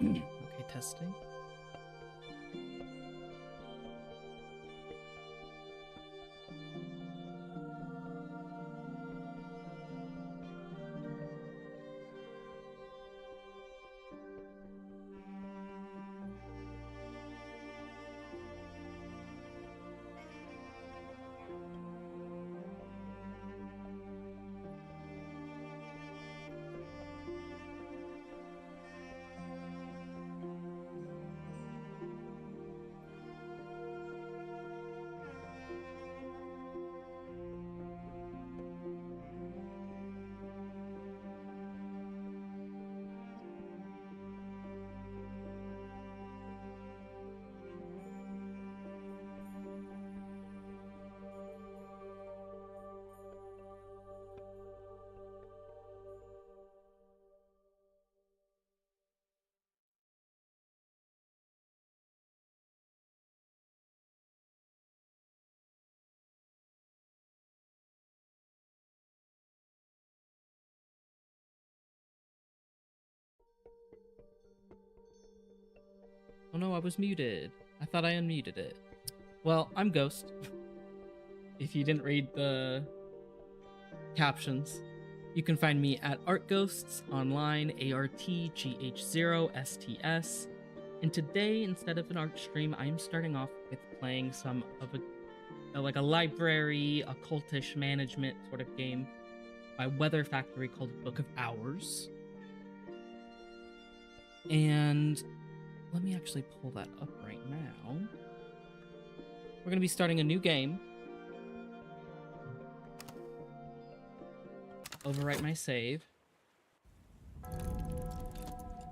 Okay, testing. Oh no, I was muted. I thought I unmuted it. Well, I'm Ghost. If you didn't read the captions, you can find me at ArtGhosts online, ARTGH0STS. And today, instead of an art stream, I'm starting off with playing some of like a library, occultish management sort of game by Weather Factory called Book of Hours. And let me actually pull that up right now. We're going to be starting a new game. Overwrite my save.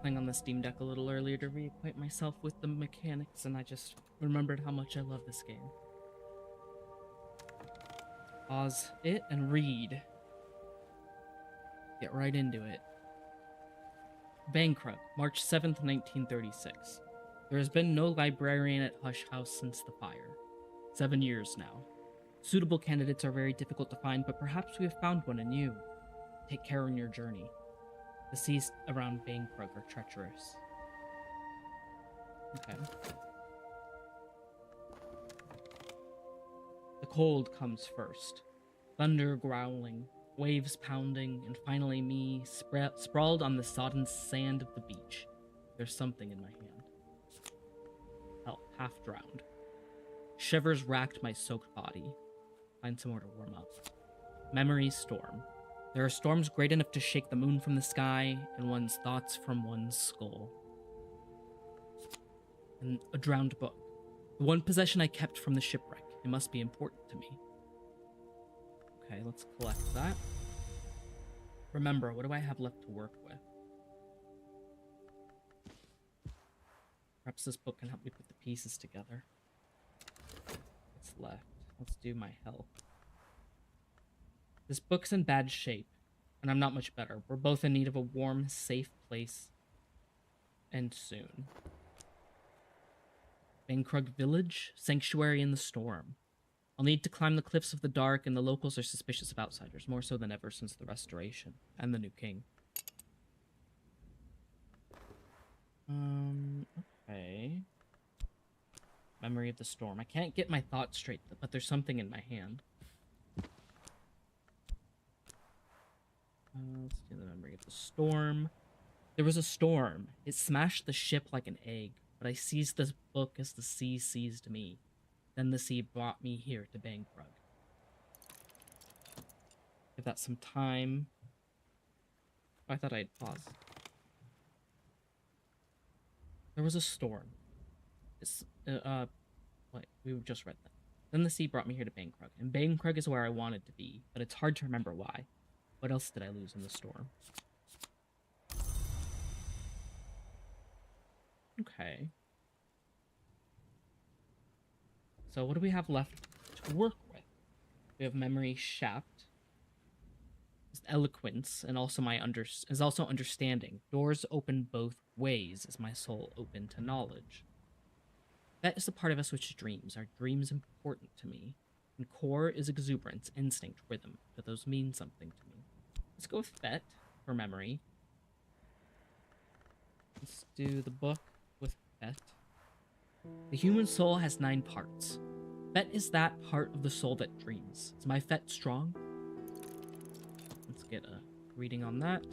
Playing on the Steam Deck a little earlier to reacquaint myself with the mechanics, and I just remembered how much I love this game. Pause it and read. Get right into it. Bankrupt, March 7th, 1936. There has been no librarian at Hush House since the fire. 7 years now. Suitable candidates are very difficult to find, but perhaps we have found one in you. Take care on your journey. The seas around Bankrupt are treacherous. Okay. The cold comes first. Thunder growling, waves pounding, and finally me sprawled on the sodden sand of the beach. There's something in my hand. Hell, half drowned. Shivers racked my soaked body. Find somewhere to warm up. Memories storm. There are storms great enough to shake the moon from the sky and one's thoughts from one's skull. And a drowned book. The one possession I kept from the shipwreck. It must be important to me. Okay, let's collect that. Remember, what do I have left to work with? Perhaps this book can help me put the pieces together. What's left? Let's do my health. This book's in bad shape, and I'm not much better. We're both in need of a warm, safe place. And soon. Bankrug Village, sanctuary in the storm. I'll need to climb the cliffs of the dark, and the locals are suspicious of outsiders, more so than ever since the Restoration and the new king. Okay. Memory of the storm. I can't get my thoughts straight, but there's something in my hand. Let's do the memory of the storm. There was a storm. It smashed the ship like an egg, but I seized this book as the sea seized me. Then the sea brought me here to Bankrug. Give that some time. Oh, I thought I'd pause. There was a storm. Wait, we just read that. Then the sea brought me here to Bankrug, and Bankrug is where I wanted to be, but it's hard to remember why. What else did I lose in the storm? Okay. So what do we have left to work with? We have memory shaft. Eloquence, and also is also understanding. Doors open both ways as my soul open to knowledge. That is the part of us which dreams. Are dreams important to me? And core is exuberance, instinct, rhythm. Do those mean something to me? Let's go with Fet for memory. Let's do the book with Fet. The human soul has 9 parts. Fet is that part of the soul that dreams. Is my Fet strong? Let's get a reading on that.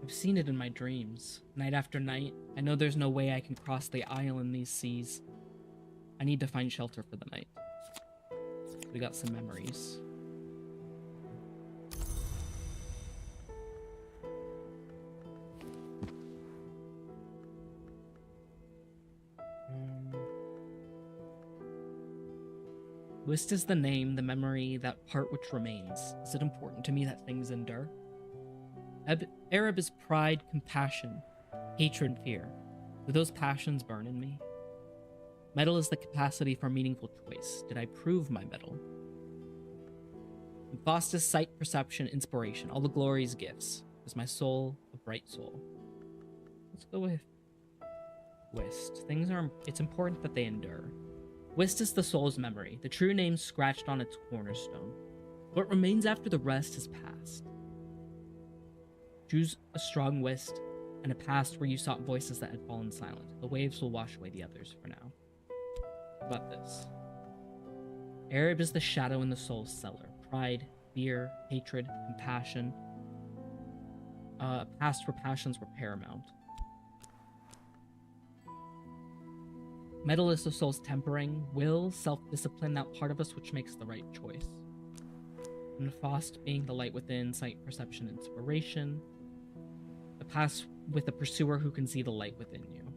I've seen it in my dreams, night after night. I know there's no way I can cross the isle in these seas. I need to find shelter for the night. We got some memories. Wist is the name, the memory, that part which remains. Is it important to me that things endure? Arab is pride, compassion, hatred, fear. Do those passions burn in me? Metal is the capacity for meaningful choice. Did I prove my metal? Faust is sight, perception, inspiration, all the glory's gifts. Is my soul a bright soul? Let's go with Wist. It's important that they endure. Wist is the soul's memory, the true name scratched on its cornerstone. What remains after the rest is past. Choose a strong Wist and a past where you sought voices that had fallen silent. The waves will wash away the others for now. What about this? Arab is the shadow in the soul's cellar. Pride, fear, hatred, compassion. Past where passions were paramount. Metal is the soul's tempering, will, self-discipline, that part of us which makes the right choice. And Faust being the light within, sight, perception, inspiration. The past with a pursuer who can see the light within you.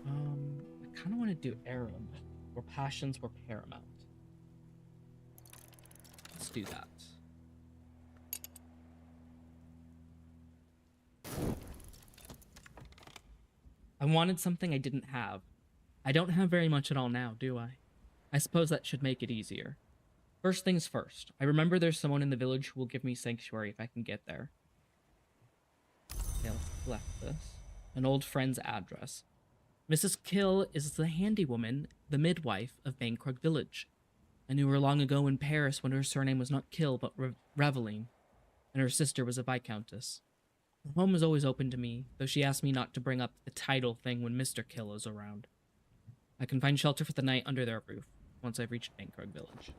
I kind of want to do Arab, where passions were paramount. Let's do that. I wanted something I didn't have. I don't have very much at all now, do I? I suppose that should make it easier. First things first, I remember there's someone in the village who will give me sanctuary if I can get there. Okay, let's select this. An old friend's address. Mrs. Kill is the handywoman, the midwife of Bankrug village. I knew her long ago in Paris when her surname was not Kill but Reveline, and her sister was a viscountess. Her home is always open to me, though she asked me not to bring up the title thing when Mr. Kill is around. I can find shelter for the night under their roof, once I've reached Bankrug village.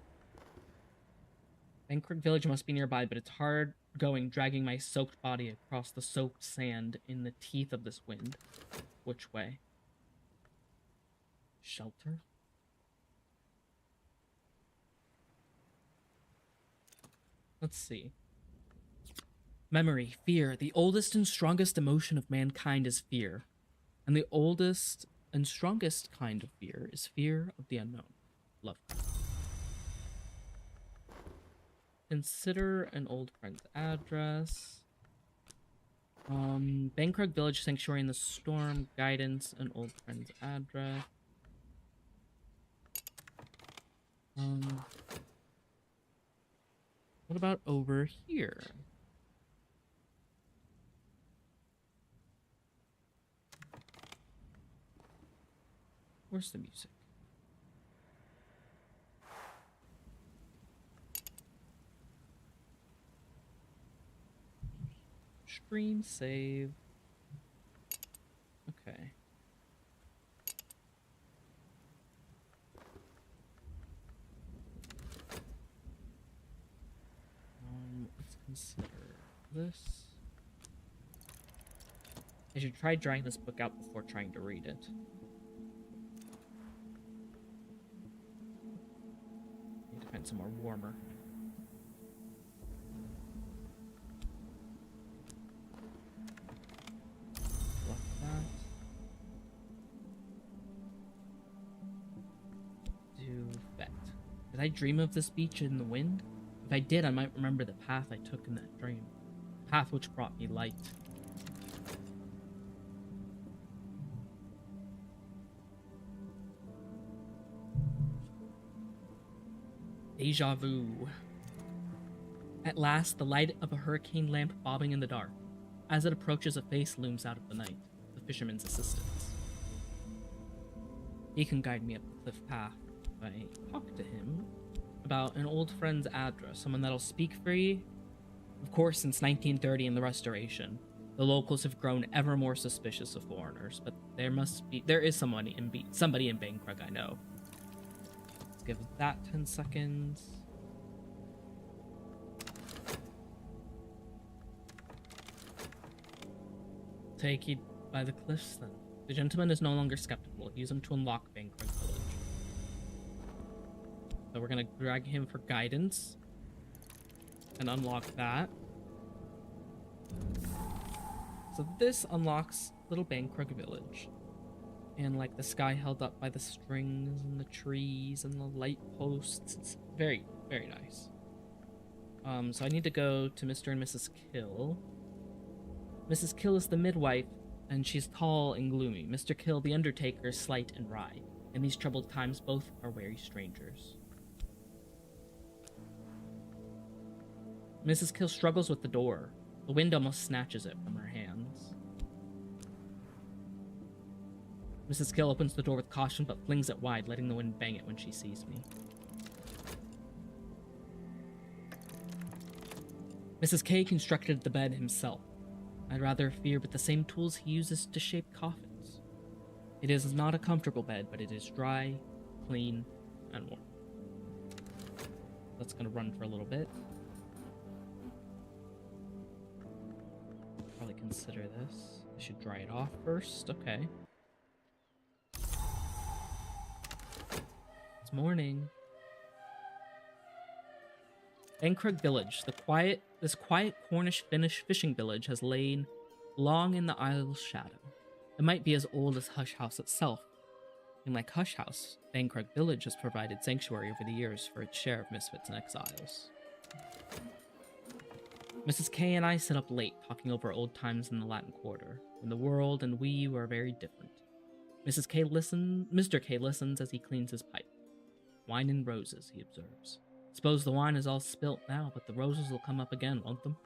Bankrug village must be nearby, but it's hard going dragging my soaked body across the soaked sand in the teeth of this wind. Which way? Shelter? Let's see. Memory, fear. The oldest and strongest emotion of mankind is fear. And the oldest and strongest kind of fear is fear of the unknown. Love. Consider an old friend's address. Bankrug village, sanctuary in the storm, guidance, an old friend's address. What about over here? Where's the music? Stream save. Okay. Let's consider this. I should try drying this book out before trying to read it. Need to find somewhere warmer. Lock that. Do vet. Did I dream of this beach in the wind? If I did, I might remember the path I took in that dream. The path which brought me light. Deja vu. At last, the light of a hurricane lamp bobbing in the dark. As it approaches, a face looms out of the night. The fisherman's assistants. He can guide me up the cliff path. If I talk to him, about an old friend's address, someone that'll speak free. Of course, since 1930 and the Restoration, the locals have grown ever more suspicious of foreigners, but there is somebody in Bankrug I know. Let's give that 10 seconds. Take you by the cliffs then. The gentleman is no longer skeptical. Use him to unlock Bankrug Village. So we're gonna drag him for guidance and unlock that. So this unlocks Little Bankrug Village. And like the sky held up by the strings and the trees and the light posts. It's very, very nice. So I need to go to Mr. and Mrs. Kill. Mrs. Kill is the midwife, and she's tall and gloomy. Mr. Kill, the undertaker, is slight and wry. In these troubled times, both are wary strangers. Mrs. Kill struggles with the door. The wind almost snatches it from her hands. Mrs. Kill opens the door with caution, but flings it wide, letting the wind bang it when she sees me. Mrs. K constructed the bed himself. I'd rather fear with the same tools he uses to shape coffins. It is not a comfortable bed, but it is dry, clean, and warm. That's gonna run for a little bit. Probably consider this. I should dry it off first. Okay. It's morning. Bankrug Village, this quiet Cornish Finnish fishing village has lain long in the Isle's shadow. It might be as old as Hush House itself. And like Hush House, Bankrug Village has provided sanctuary over the years for its share of misfits and exiles. Mrs. K and I sit up late, talking over old times in the Latin Quarter, when the world and we were very different. Mr. K listens as he cleans his pipe. Wine and roses, he observes. Suppose the wine is all spilt now, but the roses will come up again, won't them?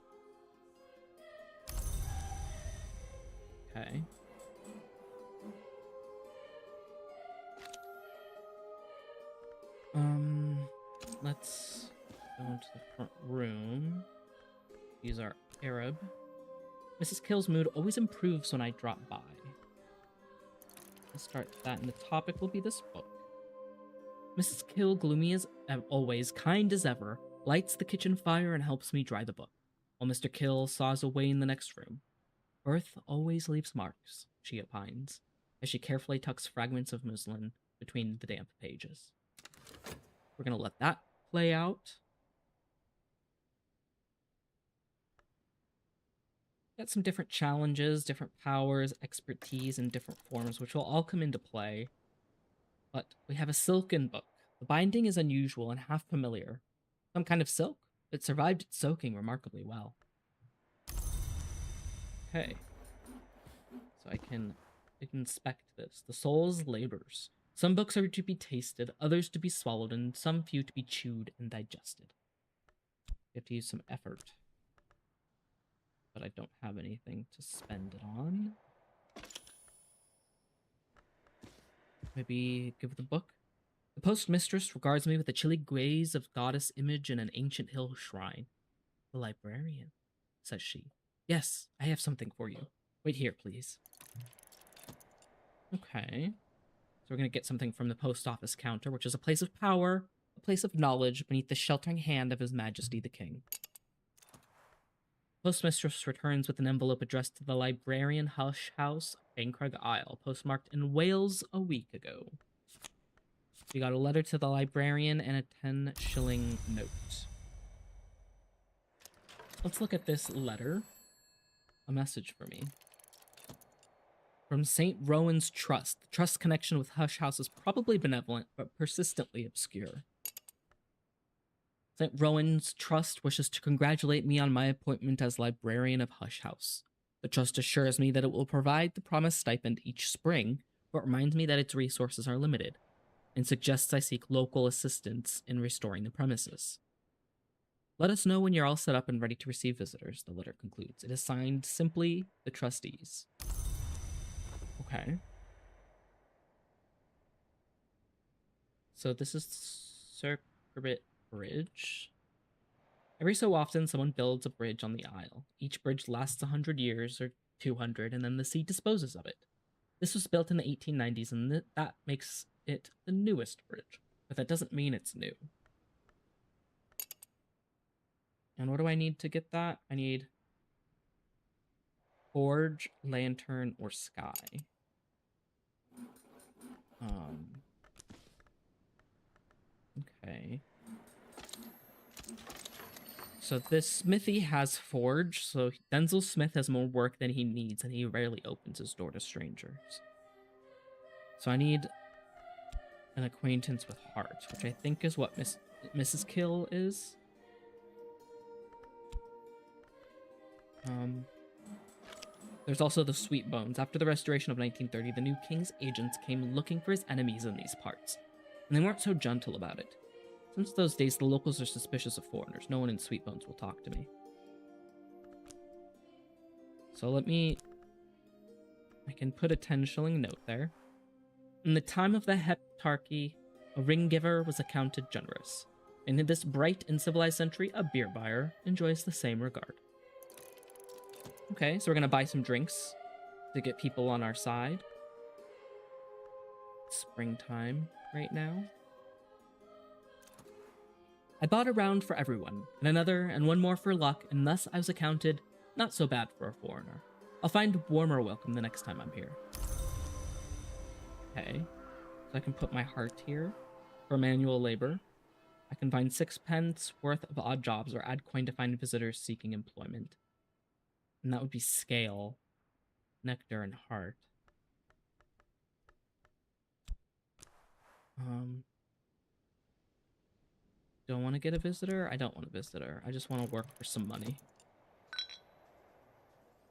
Okay. Let's go into the front room. Use our Arab. Mrs. Kill's mood always improves when I drop by. Let's start that, and the topic will be this book. Mrs. Kill, gloomy as always, kind as ever, lights the kitchen fire and helps me dry the book, while Mr. Kill saws away in the next room. Earth always leaves marks, she opines, as she carefully tucks fragments of muslin between the damp pages. We're gonna let that play out. Got some different challenges, different powers, expertise, and different forms, which will all come into play. But we have a silken book. The binding is unusual and half familiar. Some kind of silk. It survived its soaking remarkably well. Okay. So I can inspect this. The soul's labors. Some books are to be tasted, others to be swallowed, and some few to be chewed and digested. You have to use some effort. But I don't have anything to spend it on. Maybe give the book. The postmistress regards me with a chilly gaze of goddess image in an ancient hill shrine. The librarian, says she. Yes, I have something for you. Wait here, please. Okay. So we're going to get something from the post office counter, which is a place of power, a place of knowledge beneath the sheltering hand of His Majesty the King. Postmistress returns with an envelope addressed to the Librarian Hush House, Bankrug Isle, postmarked in Wales a week ago. We got a letter to the librarian and a 10-shilling note. Let's look at this letter. A message for me. From St. Rowan's Trust. The trust connection with Hush House is probably benevolent, but persistently obscure. St. Rowan's Trust wishes to congratulate me on my appointment as librarian of Hush House. The trust assures me that it will provide the promised stipend each spring, but reminds me that its resources are limited, and suggests I seek local assistance in restoring the premises. Let us know when you're all set up and ready to receive visitors, the letter concludes. It is signed simply the trustees. Okay. So this is Circuit bridge. Every so often, someone builds a bridge on the Isle. Each bridge lasts 100 years or 200, and then the sea disposes of it. This was built in the 1890s, and that makes it the newest bridge. But that doesn't mean it's new. And what do I need to get that? I need forge, lantern, or sky. Okay. So this smithy has forge, so Denzel Smith has more work than he needs, and he rarely opens his door to strangers. So I need an acquaintance with heart, which I think is what Mrs. Kill is. There's also the Sweet Bones. After the restoration of 1930, the new king's agents came looking for his enemies in these parts, and they weren't so gentle about it. Since those days, the locals are suspicious of foreigners. No one in Sweet Bones will talk to me. So I can put a 10-shilling note there. In the time of the Heptarchy, a ring giver was accounted generous. And in this bright and civilized century, a beer buyer enjoys the same regard. Okay, so we're gonna buy some drinks to get people on our side. It's springtime right now. I bought a round for everyone, and another, and one more for luck, and thus I was accounted not so bad for a foreigner. I'll find warmer welcome the next time I'm here. Okay, so I can put my heart here for manual labor. I can find 6 pence worth of odd jobs or add coin to find visitors seeking employment. And that would be scale, nectar, and heart. Do I want to get a visitor? I don't want a visitor. I just want to work for some money.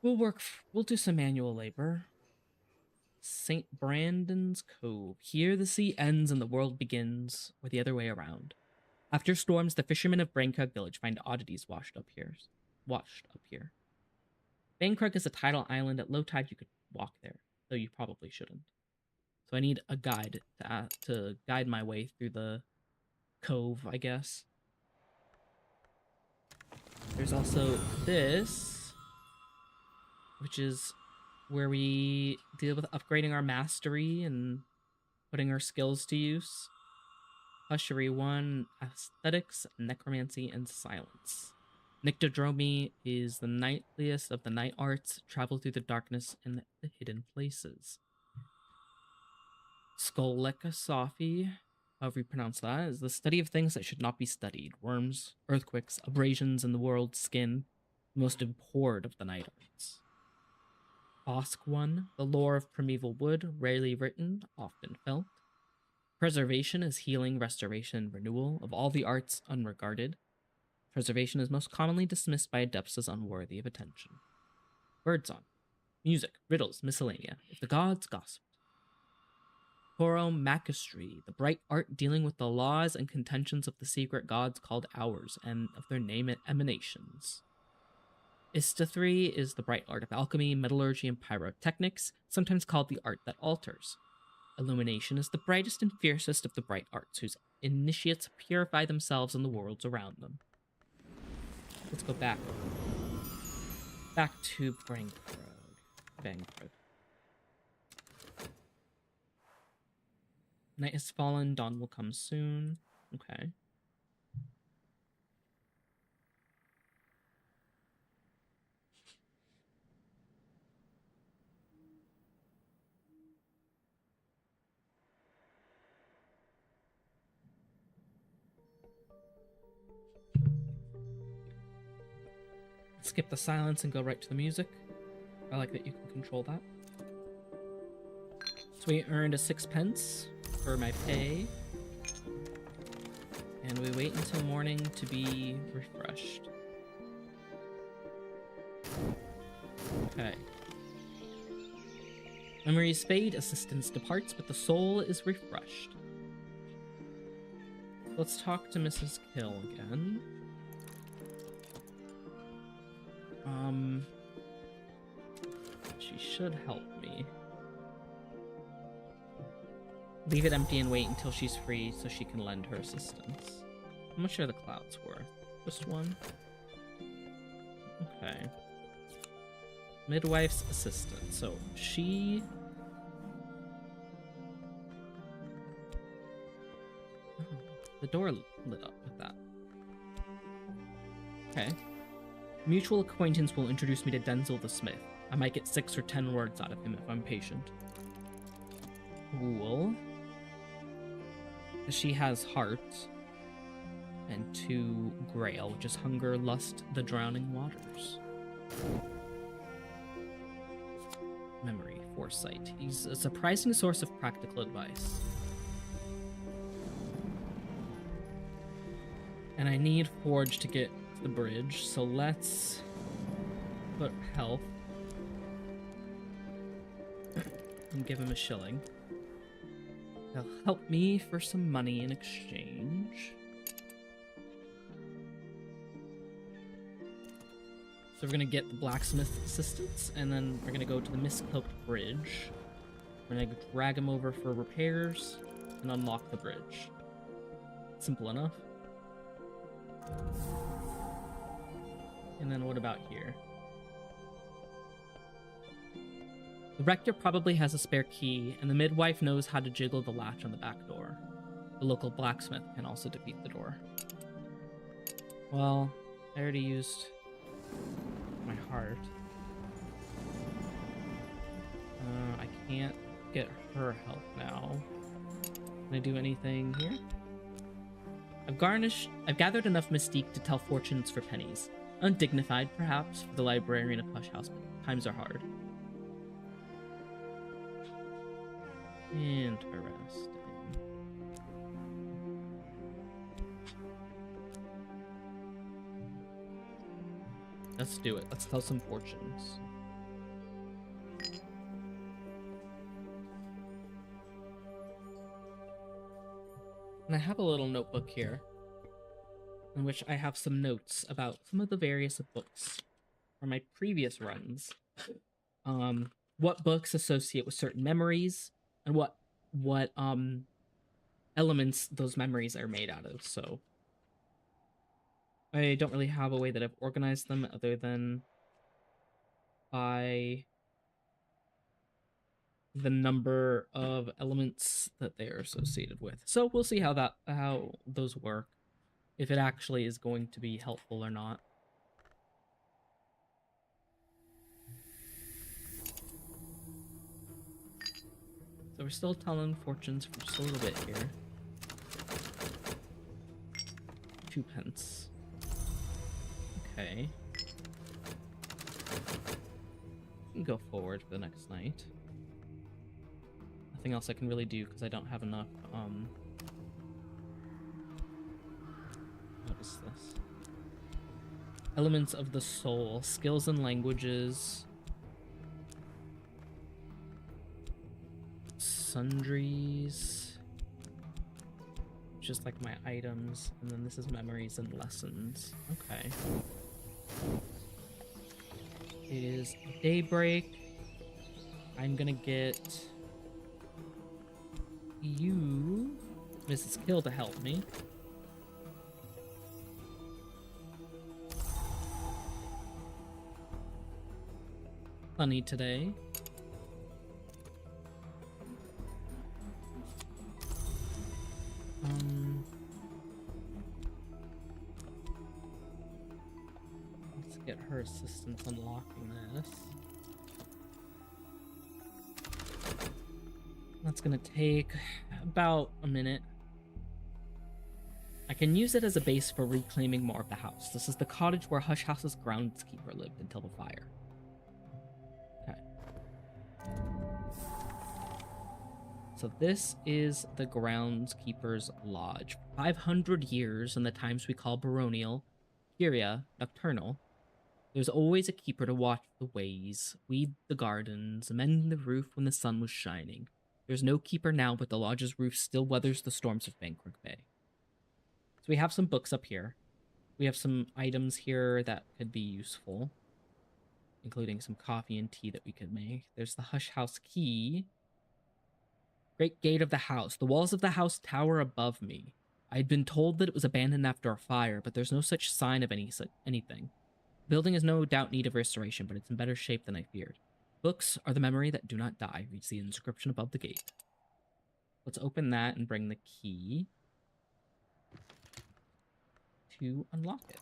We'll do some manual labor. St. Brandon's Cove. Here the sea ends and the world begins, or the other way around. After storms, the fishermen of Brainkrug village find oddities washed up here. Brainkrug is a tidal island. At low tide, you could walk there, though you probably shouldn't. So I need a guide to guide my way through the cove, I guess. There's also this, which is where we deal with upgrading our mastery and putting our skills to use. Hushery 1, Aesthetics, Necromancy, and Silence. Nyctodromy is the knightliest of the night arts. Travel through the darkness and the hidden places. Skolekasophy, however you pronounce that, is the study of things that should not be studied. Worms, earthquakes, abrasions in the world's skin. The most abhorred of the night arts. Bosk 1, the lore of primeval wood, rarely written, often felt. Preservation is healing, restoration, renewal of all the arts unregarded. Preservation is most commonly dismissed by adepts as unworthy of attention. Birdsong, music, riddles, miscellanea, if the gods gossiped. Choromachistry, the bright art dealing with the laws and contentions of the secret gods called ours, and of their name emanations. Istithry is the bright art of alchemy, metallurgy, and pyrotechnics, sometimes called the art that alters. Illumination is the brightest and fiercest of the bright arts, whose initiates purify themselves and the worlds around them. Let's go back. Back to Brainkrug. Night has fallen, dawn will come soon. Okay. Skip the silence and go right to the music. I like that you can control that. So we earned a 6 pence for my pay. And we wait until morning to be refreshed. Okay. Memories fade, assistance departs, but the soul is refreshed. Let's talk to Mrs. Kill again. She should help me. Leave it empty and wait until she's free so she can lend her assistance. How much are the clouds worth? Just one? Okay. Midwife's assistant. So she... Oh, the door lit up with that. Okay. Mutual acquaintance will introduce me to Denzel the Smith. I might get 6 or 10 words out of him if I'm patient. Cool. She has heart. And 2 grail, which is hunger, lust, the drowning waters. Memory, foresight. He's a surprising source of practical advice. And I need Forge to get to the bridge, so let's put health. And give him a shilling. He'll help me for some money in exchange. So we're gonna get the blacksmith assistance, and then we're gonna go to the Mistcloaked Bridge. We're gonna drag him over for repairs and unlock the bridge. Simple enough. And then what about here? The rector probably has a spare key, and the midwife knows how to jiggle the latch on the back door. The local blacksmith can also defeat the door. Well, I already used my heart. I can't get her help now. Can I do anything here? I've gathered enough mystique to tell fortunes for pennies. Undignified, perhaps, for the librarian of Hush House, but times are hard. Interesting. Let's do it. Let's tell some fortunes. And I have a little notebook here in which I have some notes about some of the various books from my previous runs. What books associate with certain memories and what elements those memories are made out of. So I don't really have a way that I've organized them other than by the number of elements that they are associated with. So we'll see how those work, if it actually is going to be helpful or not. So we're still telling fortunes for just a little bit here. 2 pence. Okay. We can go forward for the next night. Nothing else I can really do because I don't have enough, what is this? Elements of the soul, skills and languages, sundries, just like my items, and then this is memories and lessons. Okay. It is daybreak. I'm gonna get you, Mrs. Kill, to help me. Funny today. Let's get her assistance unlocking this. That's gonna take about a minute. I can use it as a base for reclaiming more of the house. This is the cottage where Hush House's groundskeeper lived until the fire. Okay. So this is the groundskeeper's lodge. 500 years in the times we call baronial, Curia, nocturnal. There's always a keeper to watch the ways, weed the gardens, mend the roof when the sun was shining. There's no keeper now, but the lodge's roof still weathers the storms of Bankrook Bay. So we have some books up here. We have some items here that could be useful, including some coffee and tea that we could make. There's the Hush House key. Great gate of the house. The walls of the house tower above me. I'd been told that it was abandoned after a fire, but there's no such sign of anything. The building is no doubt in need of restoration, but it's in better shape than I feared. Books are the memory that do not die, reads the inscription above the gate. Let's open that and bring the key to unlock it.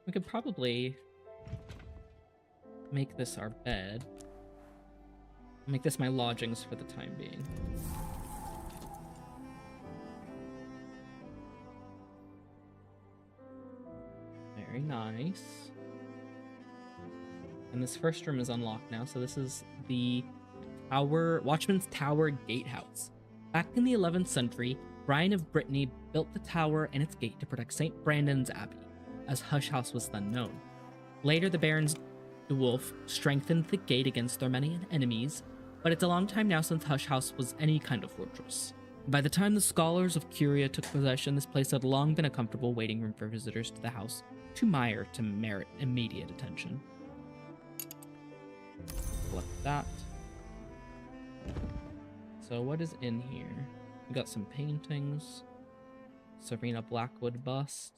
We could probably make this our bed. Make this my lodgings for the time being. Very nice. And this first room is unlocked now, so this is the Watchman's Tower Gatehouse. Back in the 11th century, Brian of Brittany built the tower and its gate to protect St. Brandon's Abbey, as Hush House was then known. Later, the Barons de Wolf strengthened the gate against their many enemies, but it's a long time now since Hush House was any kind of fortress. By the time the scholars of Curia took possession, this place had long been a comfortable waiting room for visitors to the house, too mire to merit immediate attention. Collect that. So what is in here? We got some paintings, Serena Blackwood bust,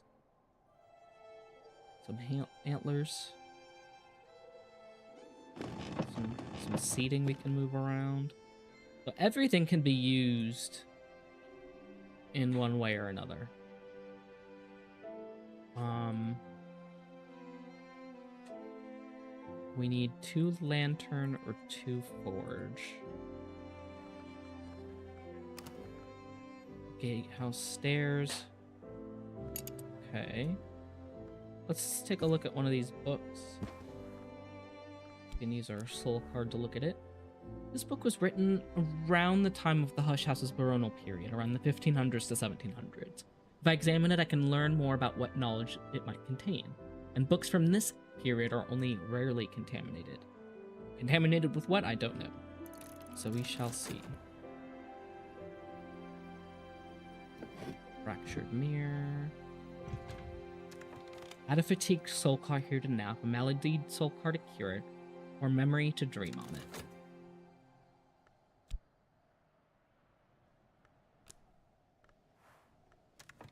some antlers, some seating we can move around. So everything can be used in one way or another. We need 2 lantern or 2 forge. Gatehouse stairs. Okay. Let's take a look at one of these books. We can use our soul card to look at it. This book was written around the time of the Hush House's baronial period, around the 1500s to 1700s. If I examine it, I can learn more about what knowledge it might contain. And books from this period are only rarely contaminated. Contaminated with what? I don't know. So we shall see. Fractured mirror. Add a fatigued soul card here to nap, a maladied soul card to cure it, or memory to dream on it.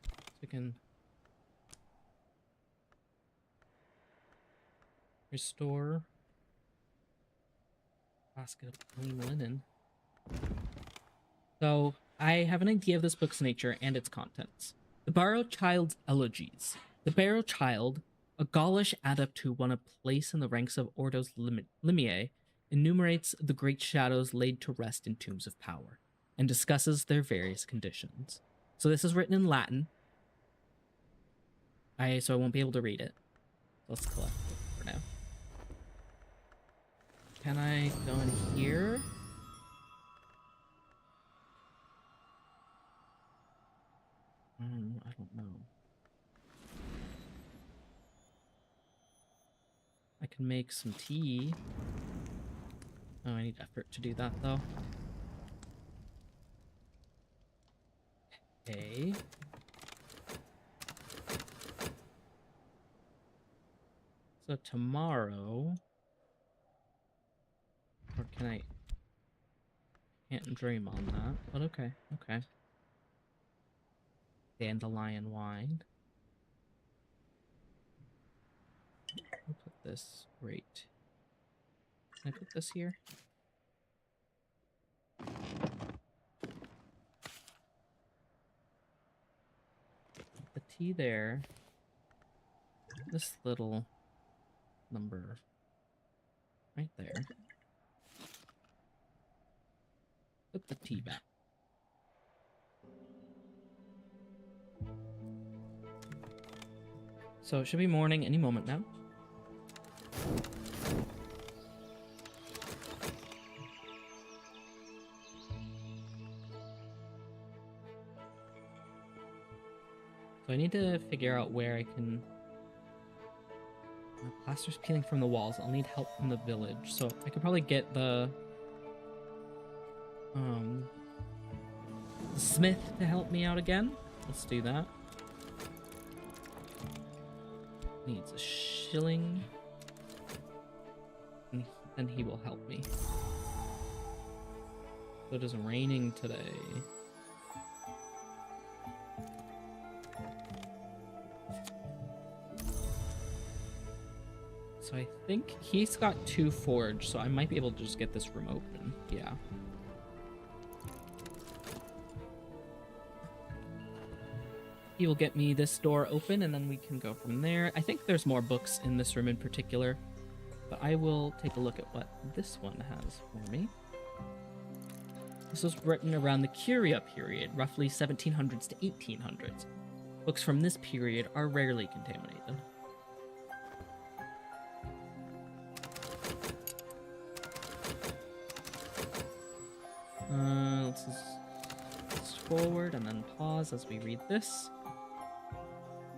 So we can restore basket of clean linen. So I have an idea of this book's nature and its contents. The Barrow Child's Elegies. The Barrow Child, a Gaulish adept who won a place in the ranks of Ordos Limiae, enumerates the great shadows laid to rest in tombs of power, and discusses their various conditions. So this is written in Latin. So I won't be able to read it. Let's collect it for now. Can I go in here? I don't know. I can make some tea. Oh, I need effort to do that, though. Okay. So tomorrow... Or can I... Can't dream on that, but okay, okay. Dandelion wine. I'll put this right. Can I put this here? Put the tea there. This little number right there. Put the tea back. So it should be morning any moment now. So I need to figure out where I can... My plaster's peeling from the walls. I'll need help from the village. So I could probably get the smith to help me out again. Let's do that. Needs a shilling. then he will help me. So it is raining today. So I think he's got 2 forge, so I might be able to just get this room open. Yeah. He will get me this door open, and then we can go from there. I think there's more books in this room in particular, but I will take a look at what this one has for me. This was written around the Curia period, roughly 1700s to 1800s. Books from this period are rarely contaminated. Let's forward and then pause as we read this.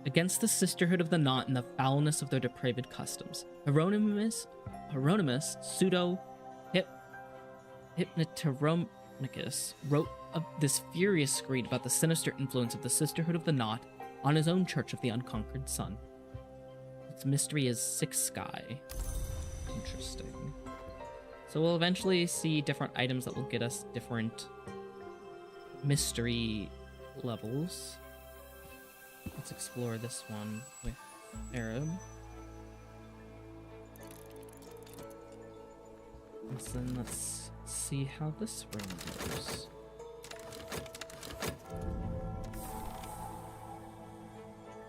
Against the sisterhood of the knot and the foulness of their depraved customs, Hieronymus pseudo Hypnoteromachus wrote this furious screed about the sinister influence of the sisterhood of the knot on his own Church of the Unconquered Sun. Its mystery is Six Sky. Interesting. So we'll eventually see different items that will get us different mystery levels. Let's explore this one with Arab. And then let's see how this room goes.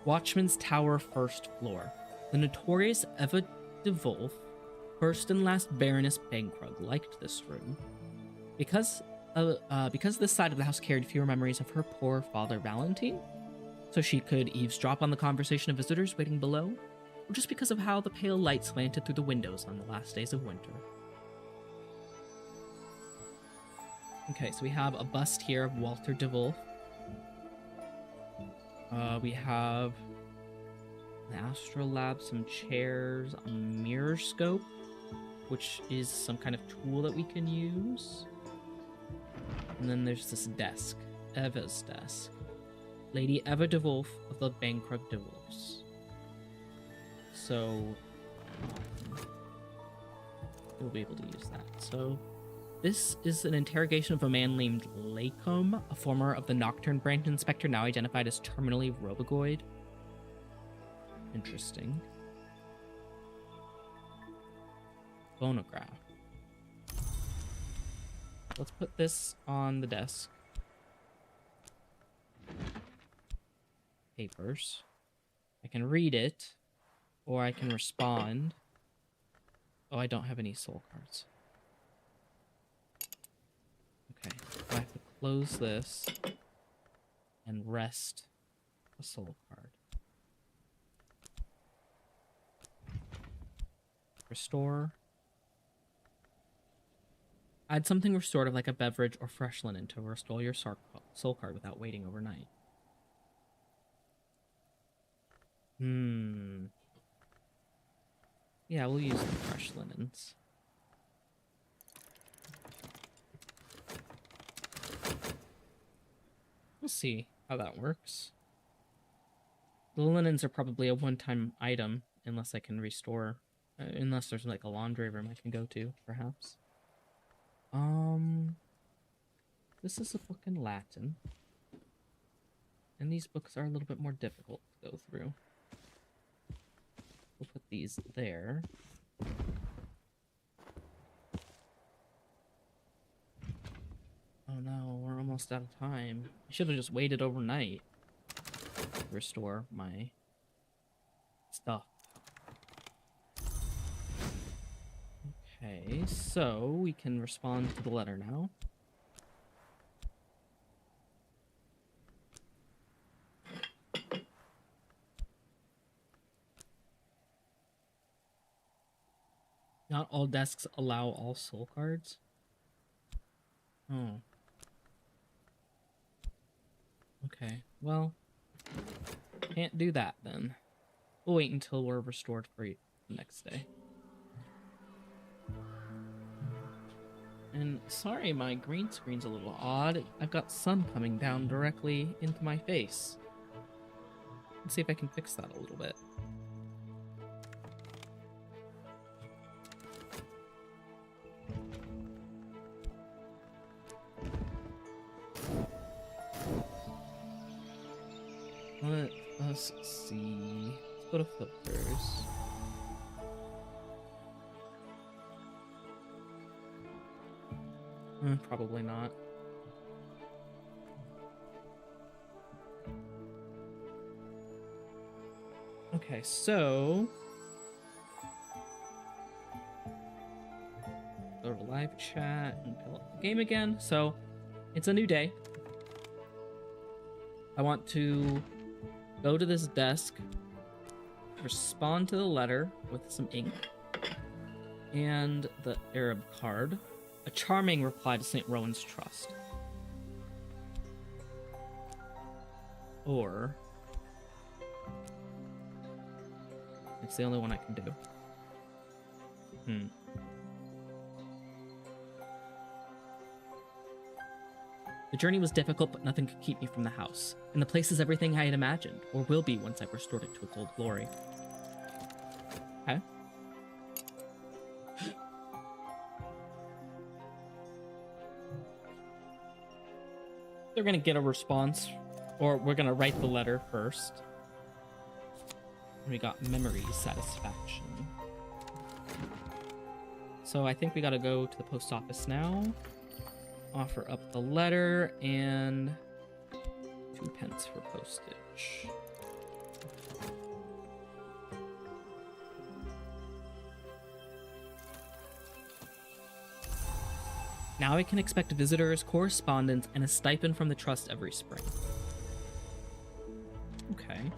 Watchman's Tower, 1st floor. The notorious Eva de Wolf, first and last Baroness Bankrug, liked this room. Because this side of the house carried fewer memories of her poor father Valentine, so she could eavesdrop on the conversation of visitors waiting below, or just because of how the pale light slanted through the windows on the last days of winter. Okay, so we have a bust here of Walter de Wolf. We have an astrolabe, some chairs, a mirror scope, which is some kind of tool that we can use. And then there's this desk, Eva's desk. Lady Eva de Wolf of the Bankrug de Wolfs. So, we'll be able to use that. So, this is an interrogation of a man named Lacombe, a former of the Nocturne branch inspector, now identified as terminally robogoid. Interesting. Phonograph. Let's put this on the desk. Papers. I can read it, or I can respond. Oh, I don't have any soul cards. Okay, I have to close this and rest a soul card. Restore. Add something restorative like a beverage or fresh linen to restore your soul card without waiting overnight. Yeah, we'll use the fresh linens. We'll see how that works. The linens are probably a one-time item, unless I can restore, unless there's like a laundry room I can go to, perhaps. This is a book in Latin, and these books are a little bit more difficult to go through. We'll put these there. Oh no, we're almost out of time. I should have just waited overnight to restore my stuff. Okay, so we can respond to the letter now. Not all desks allow all soul cards. Oh. Okay, well, can't do that then. We'll wait until we're restored for the next day. And sorry, my green screen's a little odd. I've got sun coming down directly into my face. Let's see if I can fix that a little bit. Let us see. Let's go to filters. Probably not. Okay, so go to live chat and pull up the game again. So it's a new day. I want to go to this desk, respond to the letter with some ink and the Arab card. A charming reply to St. Rowan's Trust. Or it's the only one I can do. The journey was difficult, but nothing could keep me from the house. And the place is everything I had imagined, or will be once I've restored it to its old glory. Okay. They're gonna get a response, or we're gonna write the letter first. And we got memory satisfaction. So I think we gotta go to the post office now. Offer up the letter and 2 pence for postage. Now I can expect visitors, correspondence, and a stipend from the trust every spring. Okay.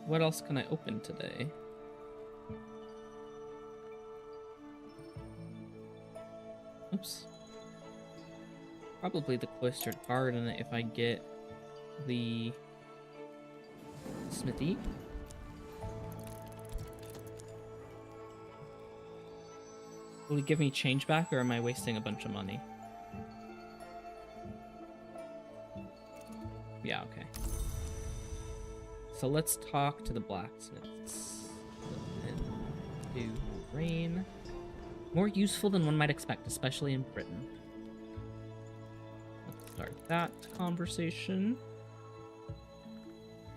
What else can I open today? Oops. Probably the cloistered garden if I get the smithy. Will he give me change back, or am I wasting a bunch of money? Yeah, okay. So let's talk to the blacksmiths. Do rain. More useful than one might expect, especially in Britain. Let's start that conversation.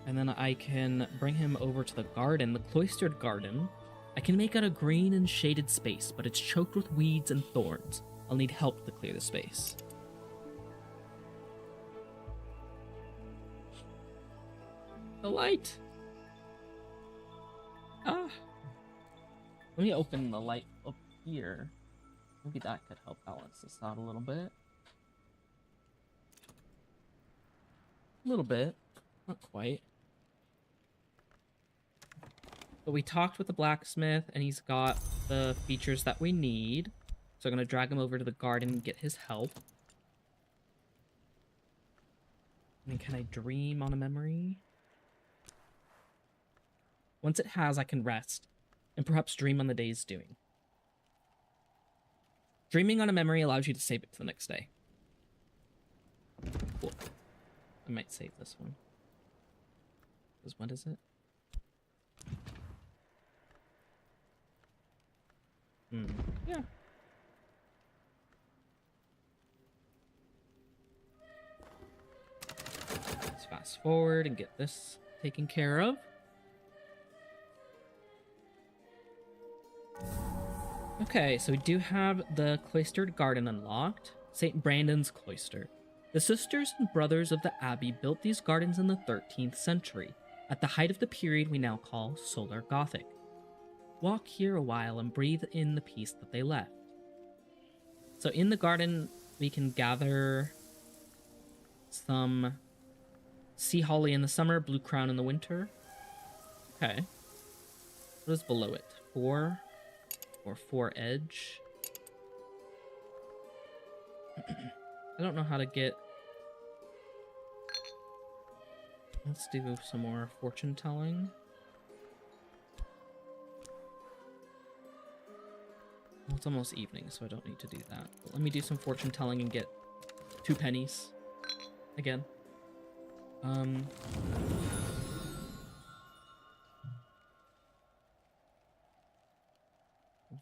And then I can bring him over to the garden, the cloistered garden. I can make it a green and shaded space, but it's choked with weeds and thorns. I'll need help to clear the space. The light! Ah! Let me open the light up here. Maybe that could help balance this out a little bit. A little bit. Not quite. But we talked with the blacksmith, and he's got the features that we need. So I'm going to drag him over to the garden and get his help. And can I dream on a memory? Once it has, I can rest, and perhaps dream on the day's doing. Dreaming on a memory allows you to save it to the next day. Cool. I might save this one. Because when is it? Yeah. Let's fast forward and get this taken care of. Okay, so we do have the cloistered garden unlocked. St. Brandon's Cloister. The sisters and brothers of the Abbey built these gardens in the 13th century, at the height of the period we now call Solar Gothic. Walk here a while and breathe in the peace that they left. So in the garden, we can gather some sea holly in the summer, blue crown in the winter. Okay. What is below it? 4 or 4 edge? I don't know how to get... Let's do some more fortune telling. Well, it's almost evening, so I don't need to do that. But let me do some fortune telling and get 2 pennies again.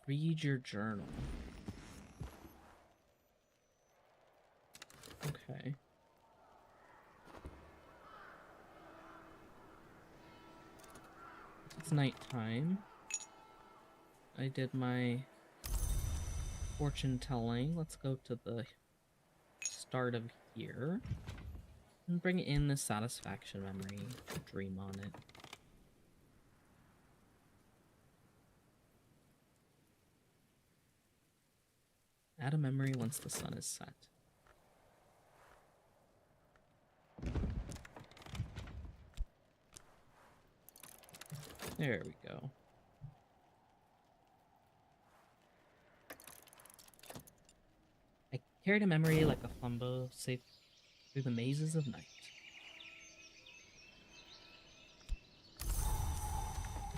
Read your journal. Okay. It's nighttime. I did my fortune telling. Let's go to the start of here and bring in the satisfaction memory. Dream on it. Add a memory once the sun is set. There we go. I carried a memory like a flumbo, safe through the mazes of night.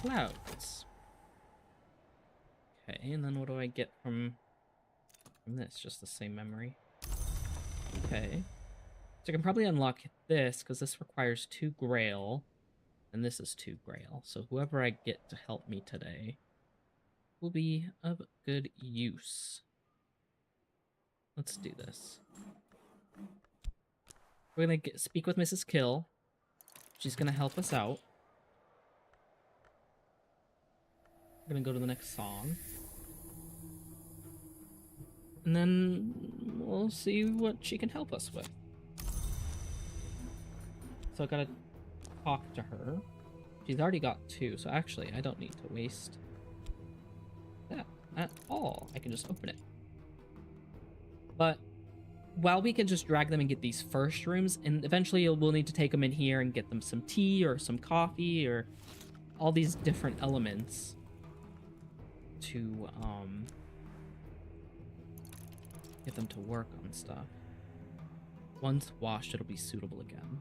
Clouds. Okay, and then what do I get from this? Just the same memory. Okay. So I can probably unlock this, because this requires 2 grail, and this is 2 grail. So whoever I get to help me today will be of good use. Let's do this. We're gonna speak with Mrs. Kill. She's gonna help us out. We're gonna go to the next song. And then we'll see what she can help us with. So I gotta talk to her. She's already got 2, so actually I don't need to waste that at all. I can just open it. But while we can just drag them and get these first rooms, and eventually we'll need to take them in here and get them some tea or some coffee or all these different elements to get them to work on stuff. Once washed, it'll be suitable again.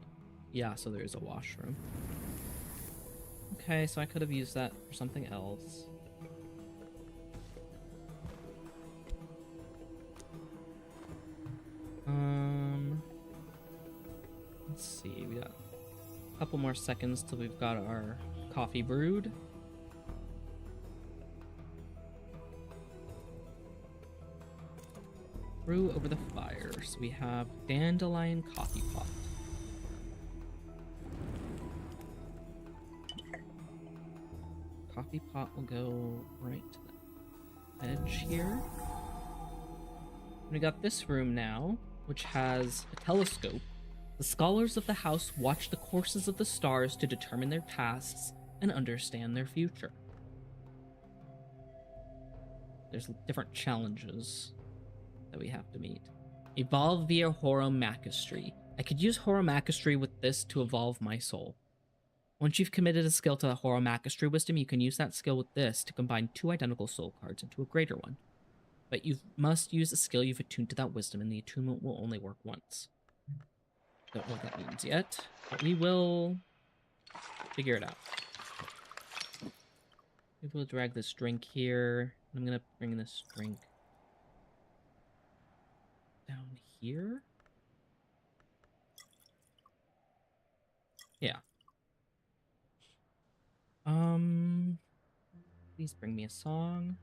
Yeah, so there is a washroom. Okay, so I could have used that for something else. Let's see, we got a couple more seconds till we've got our coffee brewed. Brew over the fire. So we have dandelion coffee pot. Coffee pot will go right to the edge here. We got this room now, which has a telescope. The scholars of the house watch the courses of the stars to determine their pasts and understand their future. There's different challenges that we have to meet. Evolve via Horomachistry. I could use Horomachistry with this to evolve my soul. Once you've committed a skill to the Horomachistry wisdom, you can use that skill with this to combine 2 identical soul cards into a greater one. But you must use a skill you've attuned to that wisdom, and the attunement will only work once. Don't know what that means yet, but we will figure it out. Maybe we'll drag this drink here. I'm gonna bring this drink down here. Yeah. Please bring me a song.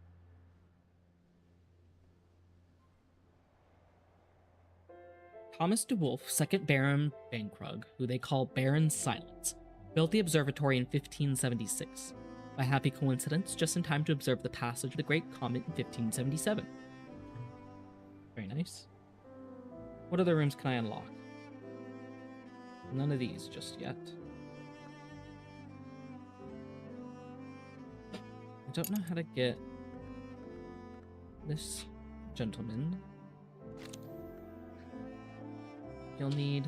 Thomas de Wolf, 2nd Baron Bankrug, who they call Baron Silence, built the observatory in 1576. By happy coincidence, just in time to observe the passage of the Great Comet in 1577. Very nice. What other rooms can I unlock? None of these just yet. I don't know how to get this gentleman. You'll need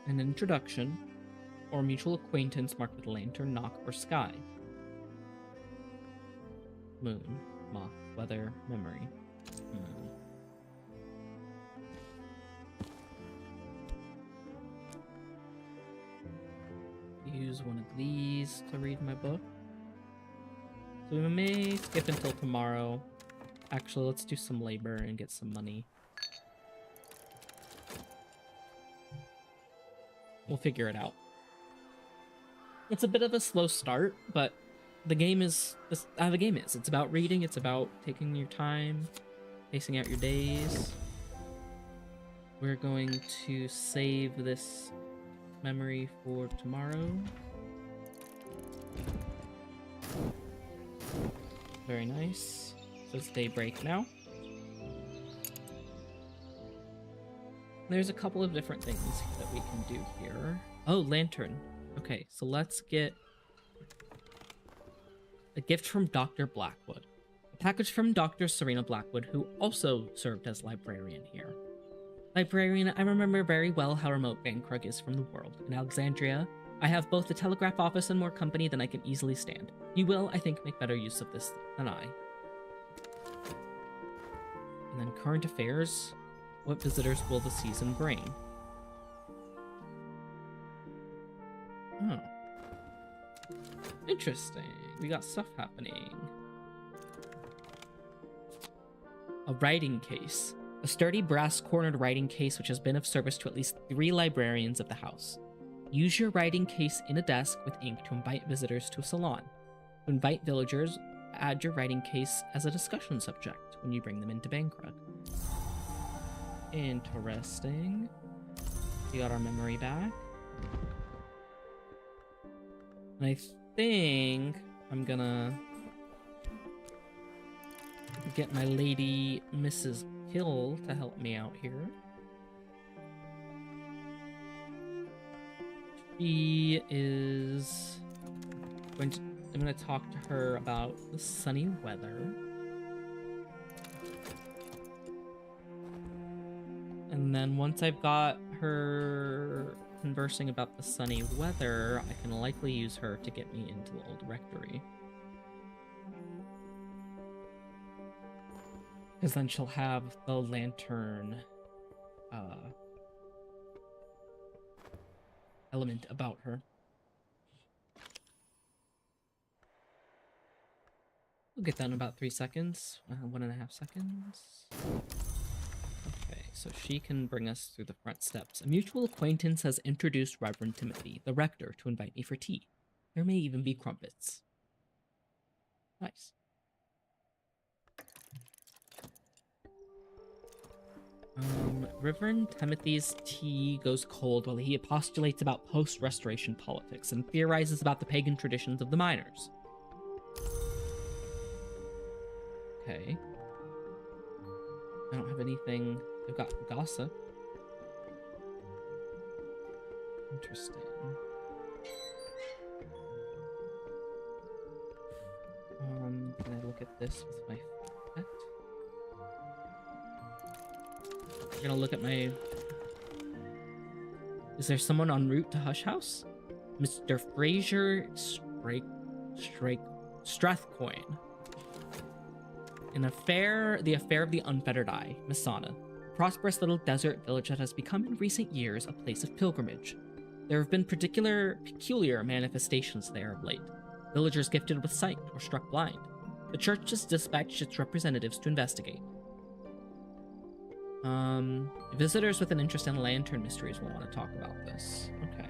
an introduction or mutual acquaintance marked with lantern, knock, or sky. Moon, moth, weather, memory. Use one of these to read my book. So we may skip until tomorrow. Actually, let's do some labor and get some money. We'll figure it out. It's a bit of a slow start, but the game is the game is. It's about reading. It's about taking your time, pacing out your days. We're going to save this memory for tomorrow. Very nice. So it's daybreak now. There's a couple of different things that we can do here. Oh, lantern. Okay, so let's get a gift from Dr. Blackwood. A package from Dr. Serena Blackwood, who also served as librarian here. Librarian, I remember very well how remote Bankrug is from the world. In Alexandria, I have both the telegraph office and more company than I can easily stand. You will, I think, make better use of this than I. And then current affairs. What visitors will the season bring? Oh. Interesting. We got stuff happening. A writing case. A sturdy brass-cornered writing case which has been of service to at least 3 librarians of the house. Use your writing case in a desk with ink to invite visitors to a salon. To invite villagers, add your writing case as a discussion subject when you bring them into Bankrug. Interesting. We got our memory back. And I think I'm gonna get my lady Mrs. Hill to help me out here. She is I'm gonna talk to her about the sunny weather. And then once I've got her conversing about the sunny weather, I can likely use her to get me into the old rectory. Because then she'll have the lantern element about her. We'll get that in about 3 seconds. 1.5 seconds. Okay, so she can bring us through the front steps. A mutual acquaintance has introduced Reverend Timothy, the rector, to invite me for tea. There may even be crumpets. Nice. Reverend Timothy's tea goes cold while he postulates about post-restoration politics and theorizes about the pagan traditions of the miners. Okay. I don't have anything. I've got gossip. Interesting. Can I look at this with my pet? I'm gonna look at my... Is there someone en route to Hush House? Mr. Fraser Strathcoyne. The affair of the unfettered eye, Masana. A prosperous little desert village that has become in recent years a place of pilgrimage. There have been peculiar manifestations there of late. Villagers gifted with sight or struck blind. The church has dispatched its representatives to investigate. Visitors with an interest in lantern mysteries will want to talk about this. Okay.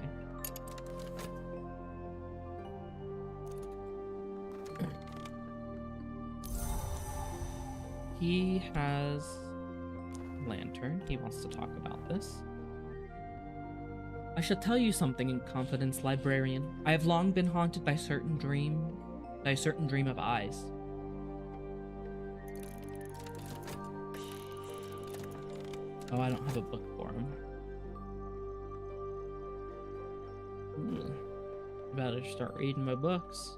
He has a lantern. He wants to talk about this. I shall tell you something in confidence, librarian. I have long been haunted by a certain dream of eyes. Oh, I don't have a book for him. Better start reading my books.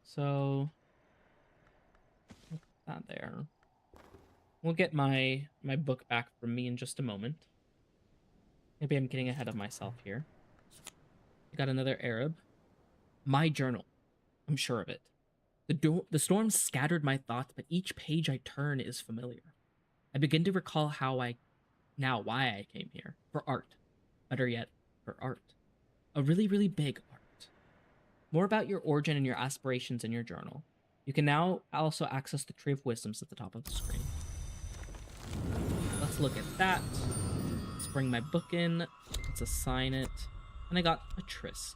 So, put that there. We'll get my book back from me in just a moment. Maybe I'm getting ahead of myself here. I got another Arab. My journal. I'm sure of it. The storm scattered my thoughts, but each page I turn is familiar. I begin to recall why I came here. For art. Better yet, for art. A really, really big art. More about your origin and your aspirations in your journal. You can now also access the Tree of Wisdoms at the top of the screen. Let's look at that. Let's bring my book in. Let's assign it. And I got a tryst.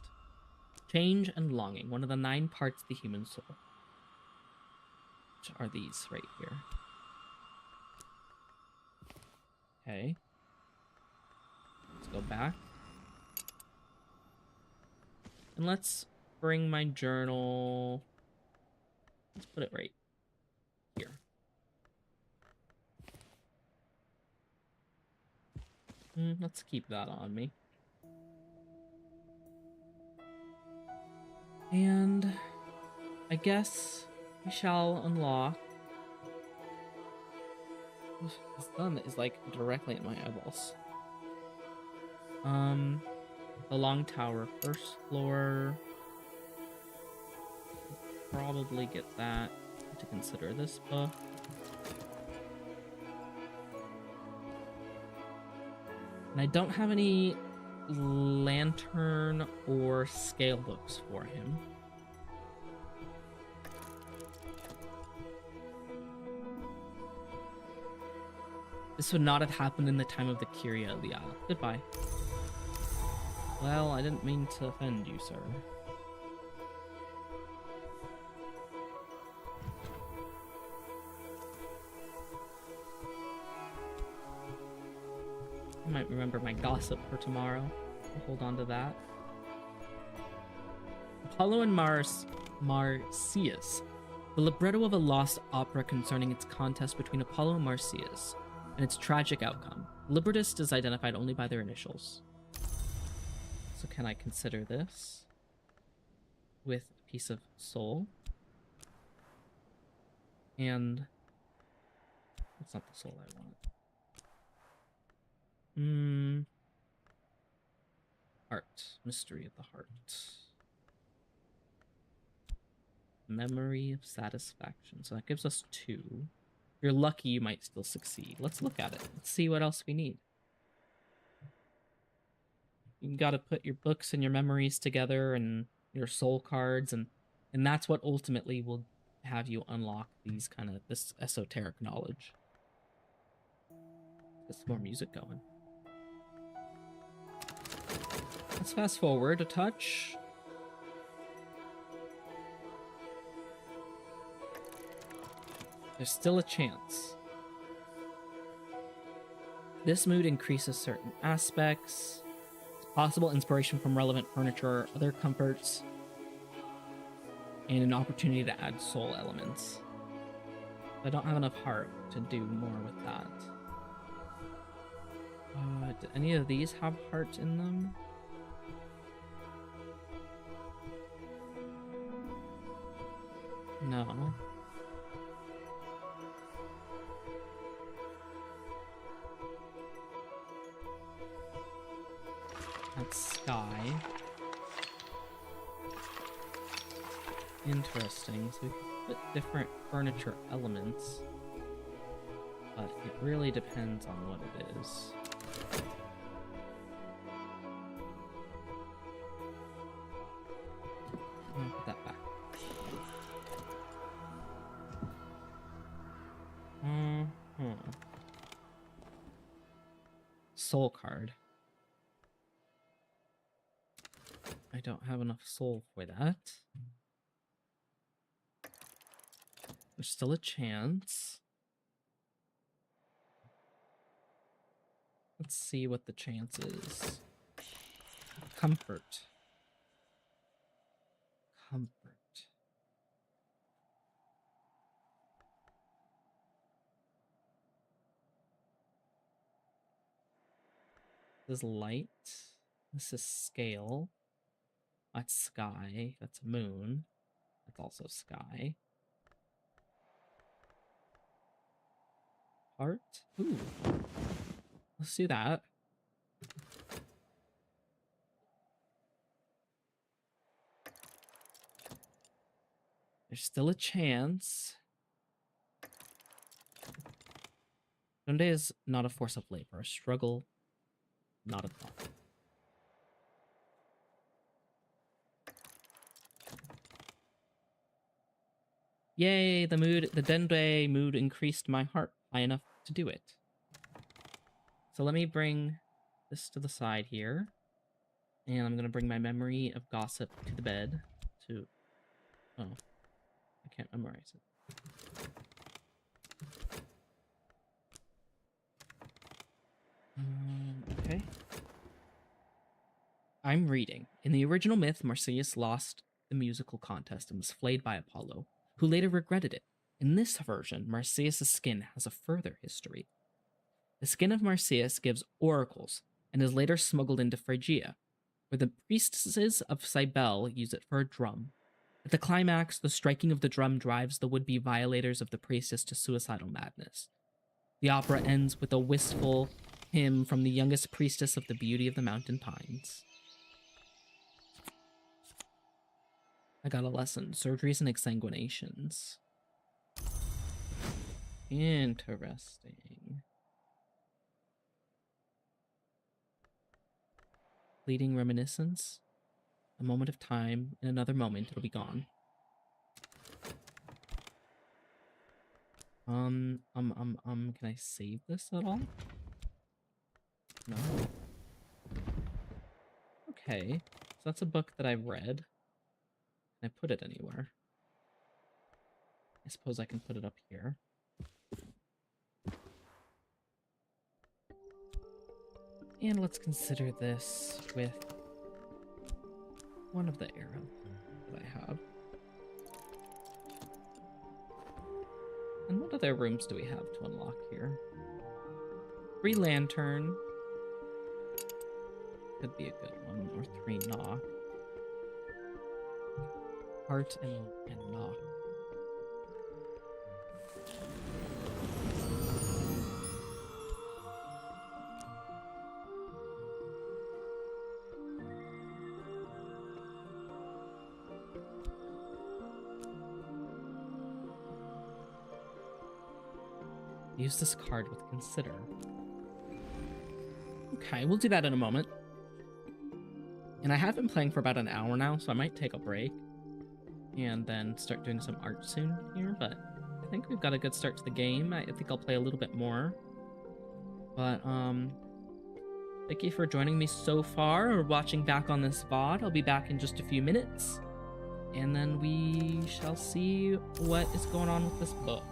Change and longing, one of the 9 parts of the human soul. Which are these right here. Okay. Let's go back. And let's bring my journal. Let's put it right here. Let's keep that on me. And I guess we shall unlock. The sun is like directly in my eyeballs. The long tower, first floor. Probably get that to consider this book. And I don't have any lantern or scale books for him. This would not have happened in the time of the Kyria of the Isle. Goodbye. Well, I didn't mean to offend you, sir. I might remember my gossip for tomorrow. I'll hold on to that. Apollo and Marsyas. The libretto of a lost opera concerning its contest between Apollo and Marsyas, and its tragic outcome. Librettist is identified only by their initials. So can I consider this with a piece of soul? And that's not the soul I want. Heart. Mystery of the heart. Memory of satisfaction. So that gives us 2. If you're lucky, you might still succeed. Let's look at it. Let's see what else we need. You gotta put your books and your memories together and your soul cards, and that's what ultimately will have you unlock these this esoteric knowledge. Get some more music going. Let's fast forward a touch. There's still a chance. This mood increases certain aspects. It's possible inspiration from relevant furniture or other comforts. And an opportunity to add soul elements. I don't have enough heart to do more with that. Do any of these have heart in them? No. That's sky. Interesting. So we can put different furniture elements, but it really depends on what it is. I'll put that back. Soul card. I don't have enough soul for that. There's still a chance. Let's see what the chance is. Comfort. Comfort. This is light. This is scale. That's sky. That's moon. That's also sky. Heart. Ooh. Let's do that. There's still a chance. Sunday is not a force of labor, a struggle, not a thought. Yay, the Dende mood increased my heart high enough to do it. So let me bring this to the side here. And I'm gonna bring my memory of gossip to the bed to... Oh, I can't memorize it. Okay. I'm reading. In the original myth, Marsyas lost the musical contest and was flayed by Apollo, who later regretted it. In this version, Marsyas' skin has a further history. The skin of Marsyas gives oracles and is later smuggled into Phrygia, where the priestesses of Cybele use it for a drum. At the climax, the striking of the drum drives the would-be violators of the priestess to suicidal madness. The opera ends with a wistful hymn from the youngest priestess of the beauty of the mountain pines. I got a lesson. Surgeries and exsanguinations. Interesting. Fleeting reminiscence. A moment of time. In another moment, it'll be gone. Can I save this at all? No. Okay. So that's a book that I read. Can I put it anywhere? I suppose I can put it up here. And let's consider this with one of the arrows that I have. And what other rooms do we have to unlock here? 3 lantern. Could be a good one. Or 3 knock. Heart and knock. Use this card with consider. Okay, we'll do that in a moment. And I have been playing for about an hour now, so I might take a break and then start doing some art soon here, but I think we've got a good start to the game. I think I'll play a little bit more. But, thank you for joining me so far or watching back on this VOD. I'll be back in just a few minutes, and then we shall see what is going on with this book.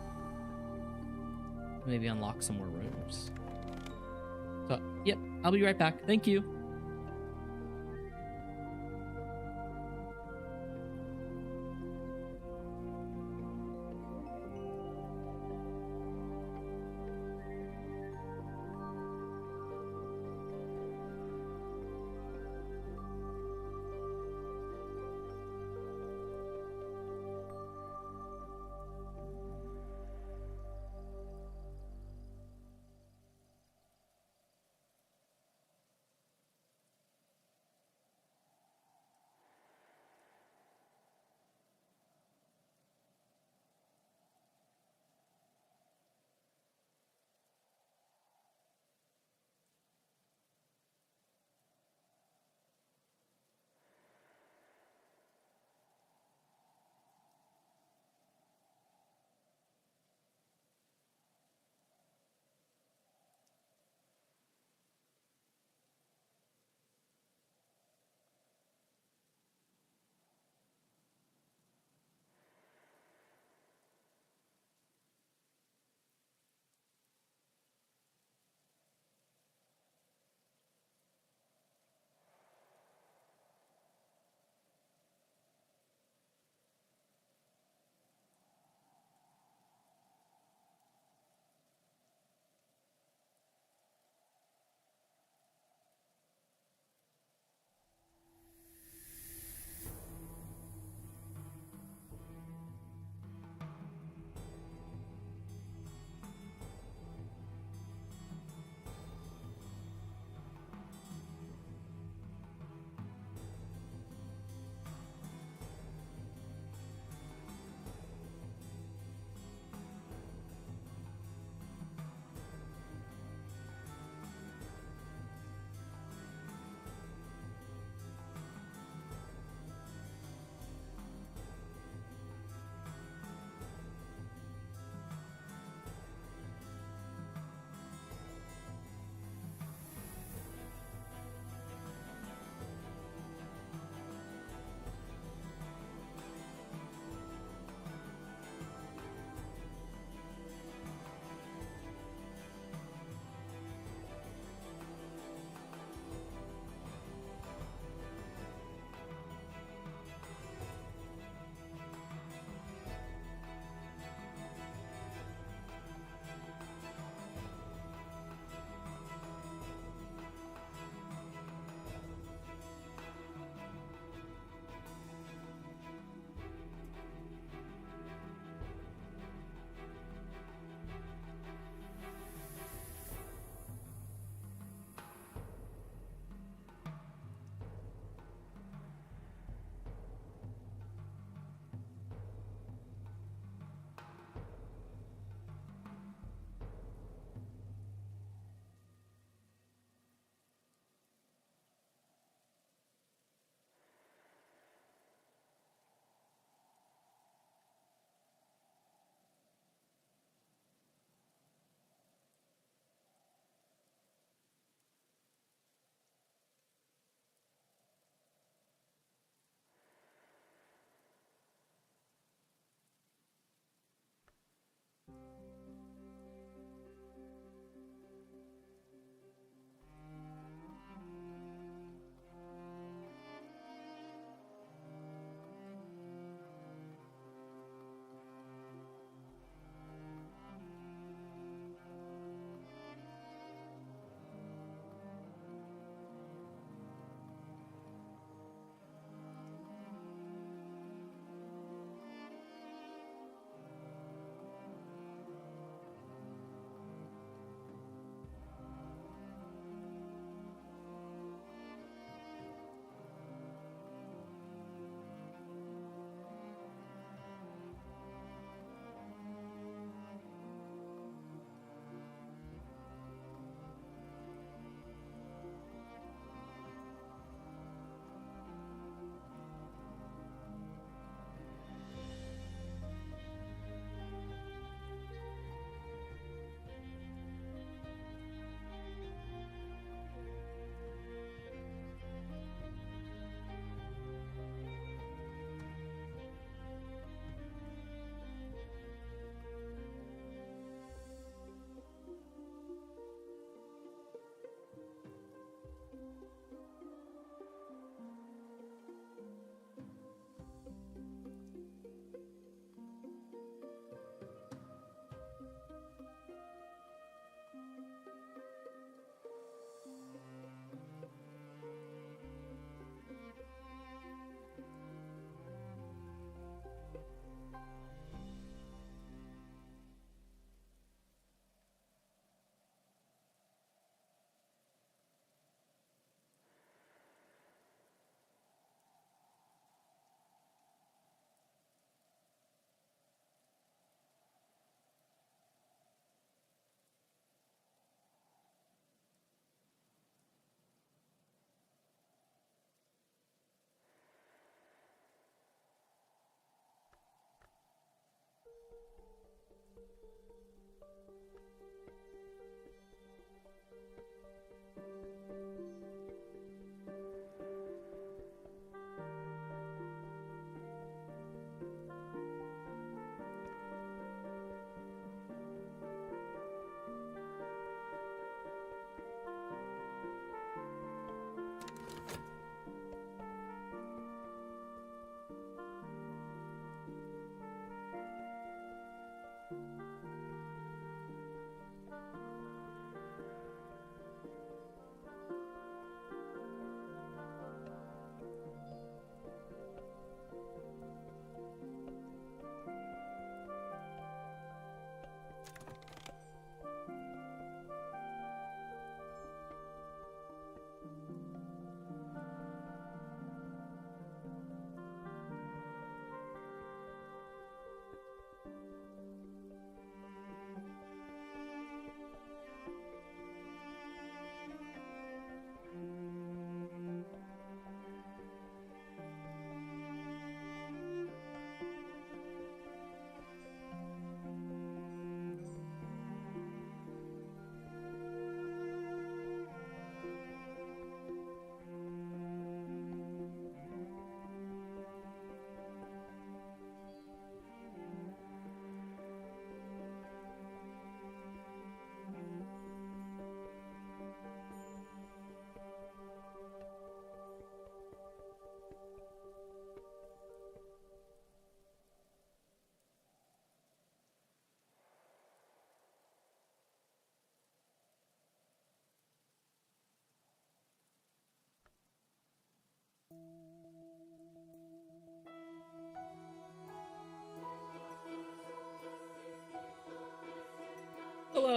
Maybe unlock some more rooms. So, yep, I'll be right back. Thank you.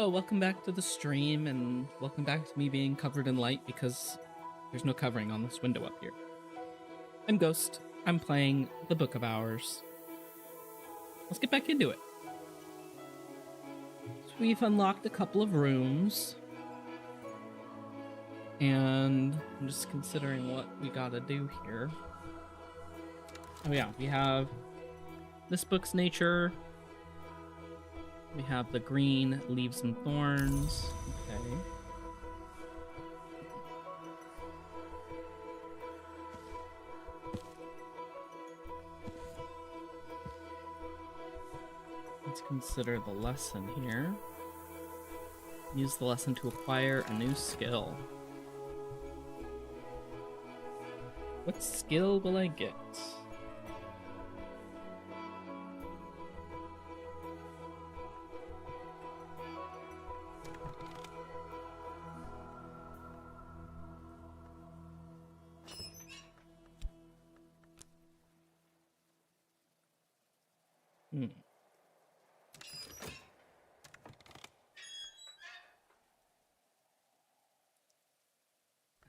Hello, welcome back to the stream, and welcome back to me being covered in light because there's no covering on this window up here. I'm Ghost. I'm playing the Book of Hours. Let's get back into it. So we've unlocked a couple of rooms, and I'm just considering what we gotta do here. Oh yeah, we have this book's nature. We have the green leaves and thorns. Okay. Let's consider the lesson here. Use the lesson to acquire a new skill. What skill will I get?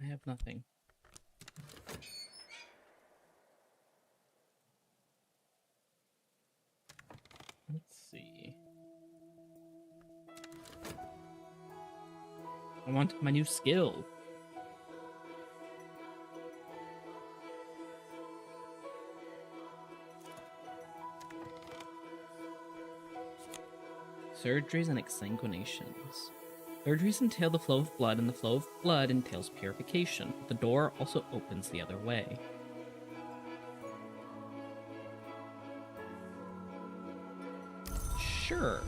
I have nothing. Let's see. I want my new skill. Surgeries and exsanguinations. Surgeries entail the flow of blood, and the flow of blood entails purification. The door also opens the other way. Sure.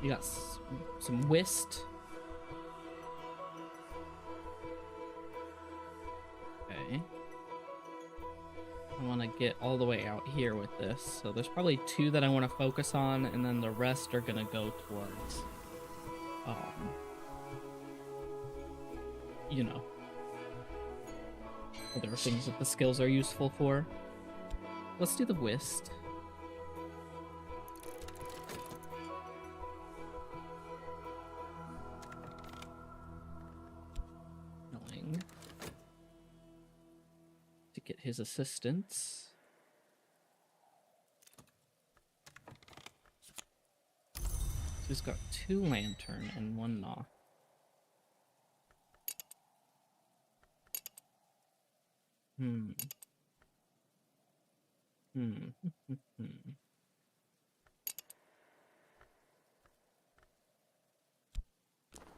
You got some whist. Okay. I want to get all the way out here with this. So there's probably two that I want to focus on, and then the rest are going to go towards, you know, other things that the skills are useful for. Let's do the whist. Annoying. To get his assistance. So he's got 2 lantern and 1 knock.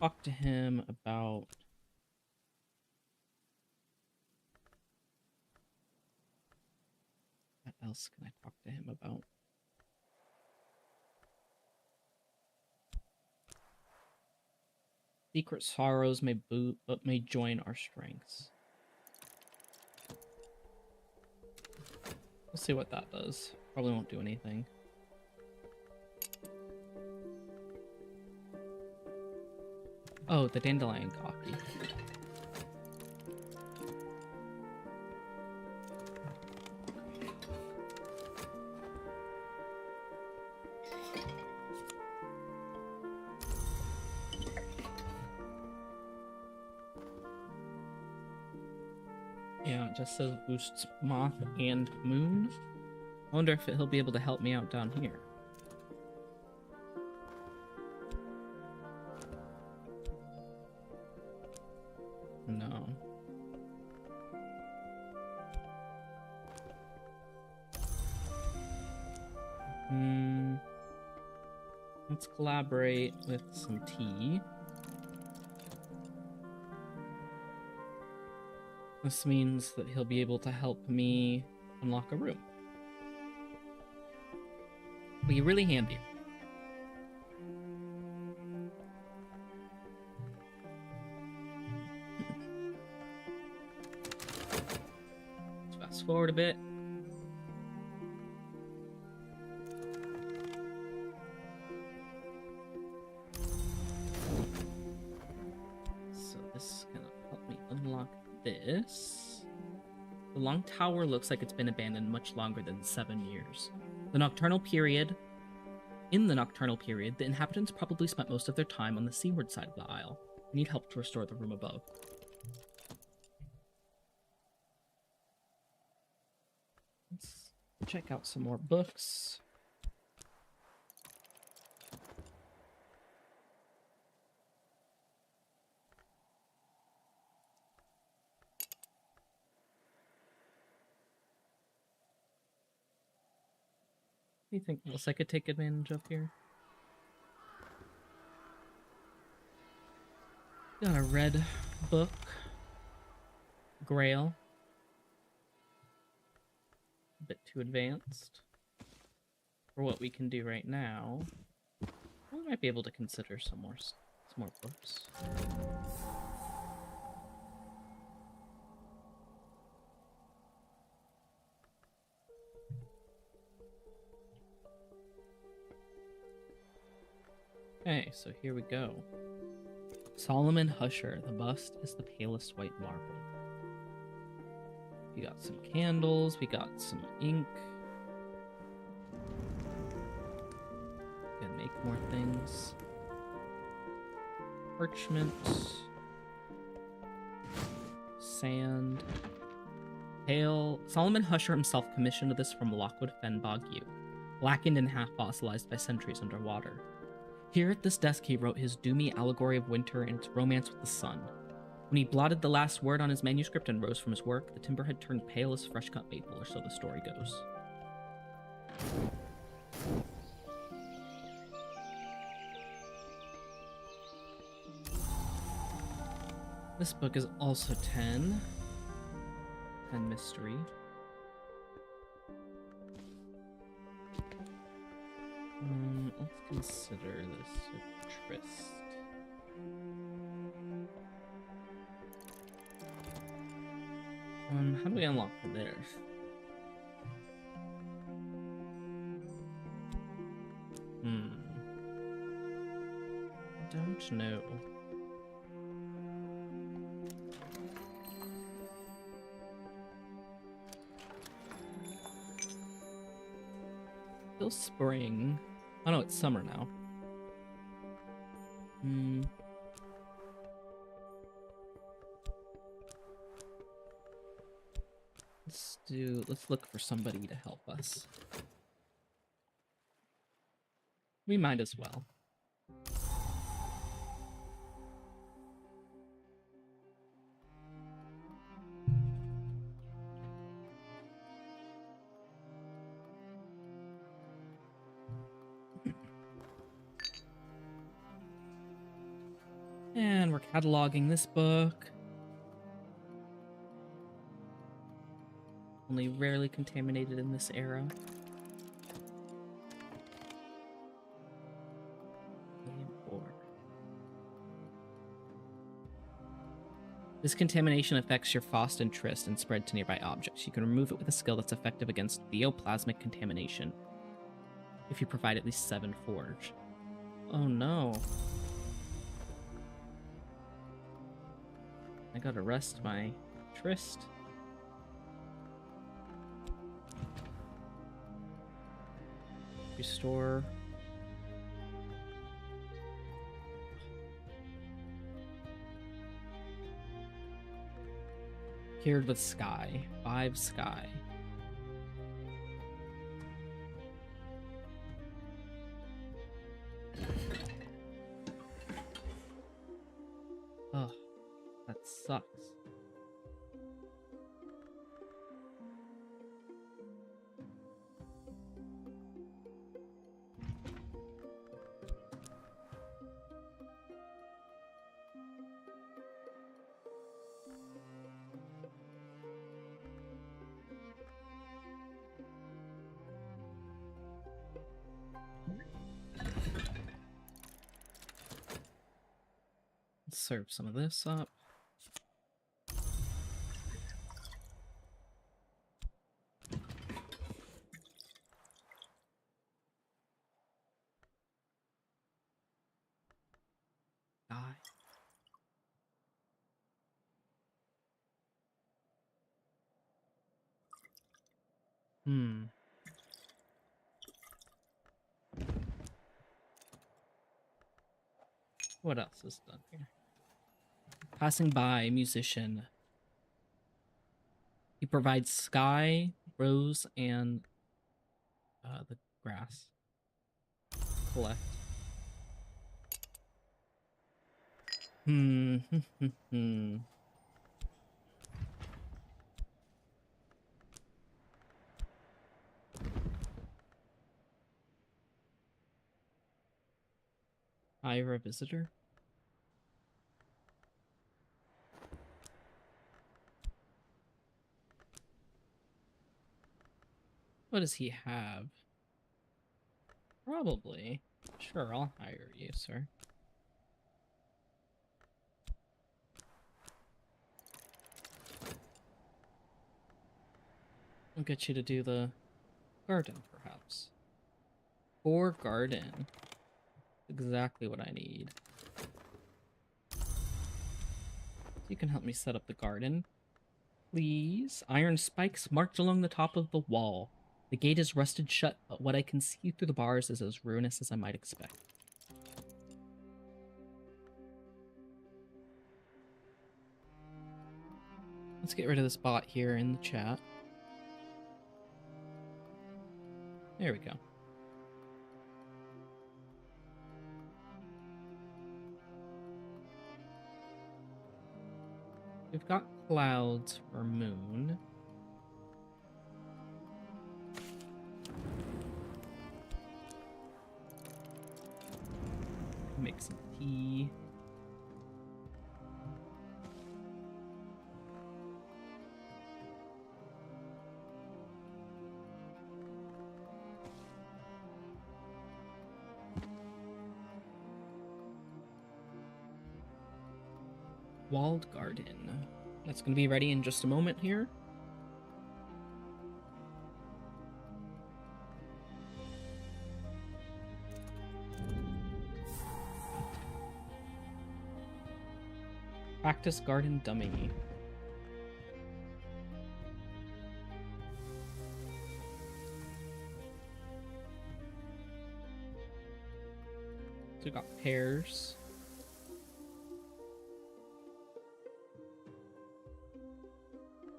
Talk to him about what else can I talk to him about? Secret sorrows may join our strengths. We'll see what that does. Probably won't do anything. Oh, the dandelion coffee. Yeah, it just says boosts moth and moon. I wonder if he'll be able to help me out down here. No. Let's collaborate with some tea. This means that he'll be able to help me unlock a room. Be really handy. Let's fast forward a bit. So this is gonna help me unlock this. The Long Tower looks like it's been abandoned much longer than 7 years. The nocturnal period... In the nocturnal period, the inhabitants probably spent most of their time on the seaward side of the isle. I need help to restore the room above. Let's check out some more books. Anything else I could take advantage of here? Got a red book. Grail. A bit too advanced for what we can do right now. We might be able to consider some more books. Okay, so here we go. Solomon Husher, the bust is the palest white marble. We got some candles, we got some ink. Can make more things. Parchment. Sand. Pale. Solomon Husher himself commissioned this from Lockwood Fen Bog U, blackened and half fossilized by centuries underwater. Here at this desk he wrote his doomy allegory of winter and its romance with the sun. When he blotted the last word on his manuscript and rose from his work, the timber had turned pale as fresh-cut maple, or so the story goes. This book is also 10. 10 mystery. Let's consider this a tryst. How do we unlock there? Don't know. Still spring. Oh no, it's summer now. Let's look for somebody to help us. We might as well. And we're cataloging this book. Only rarely contaminated in this era. This contamination affects your Faust and Tryst and spread to nearby objects. You can remove it with a skill that's effective against theoplasmic contamination, if you provide at least 7 forge. Oh no. I gotta rest my Tryst. Restore. Paired with Sky. 5 Sky. Oh, that sucks. Serve some of this up. Die. Hmm. What else is done here? Passing by, musician. He provides sky, rose, and the grass. Collect. Hmm. Hire a visitor? What does he have? Probably. Sure, I'll hire you, sir. I'll get you to do the garden, perhaps. 4 garden. Exactly what I need. You can help me set up the garden. Please. Iron spikes marked along the top of the wall. The gate is rusted shut, but what I can see through the bars is as ruinous as I might expect. Let's get rid of this bot here in the chat. There we go. We've got clouds for moon. Make some tea. Walled garden. That's going to be ready in just a moment here. Practice garden dummy. So we got pears.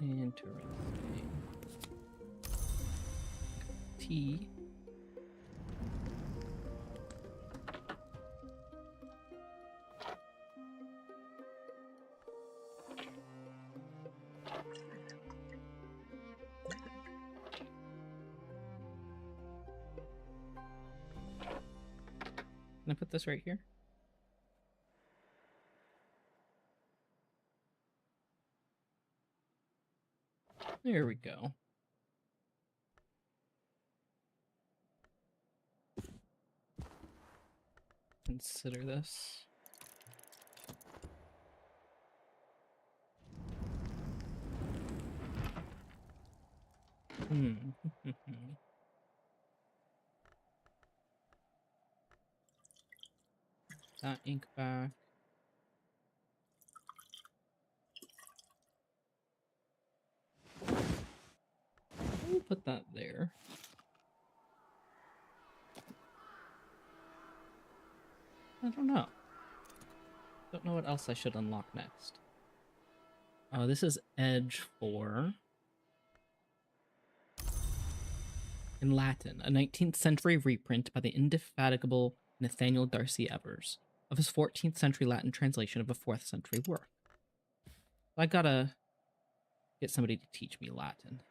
Interesting. Tea. Can I put this right here? There we go. Consider this. That ink back. We'll put that there. I don't know. Don't know what else I should unlock next. Oh, this is Edge 4. In Latin, a 19th century reprint by the indefatigable Nathaniel Darcy Evers of his 14th century Latin translation of a 4th century work. I gotta get somebody to teach me Latin.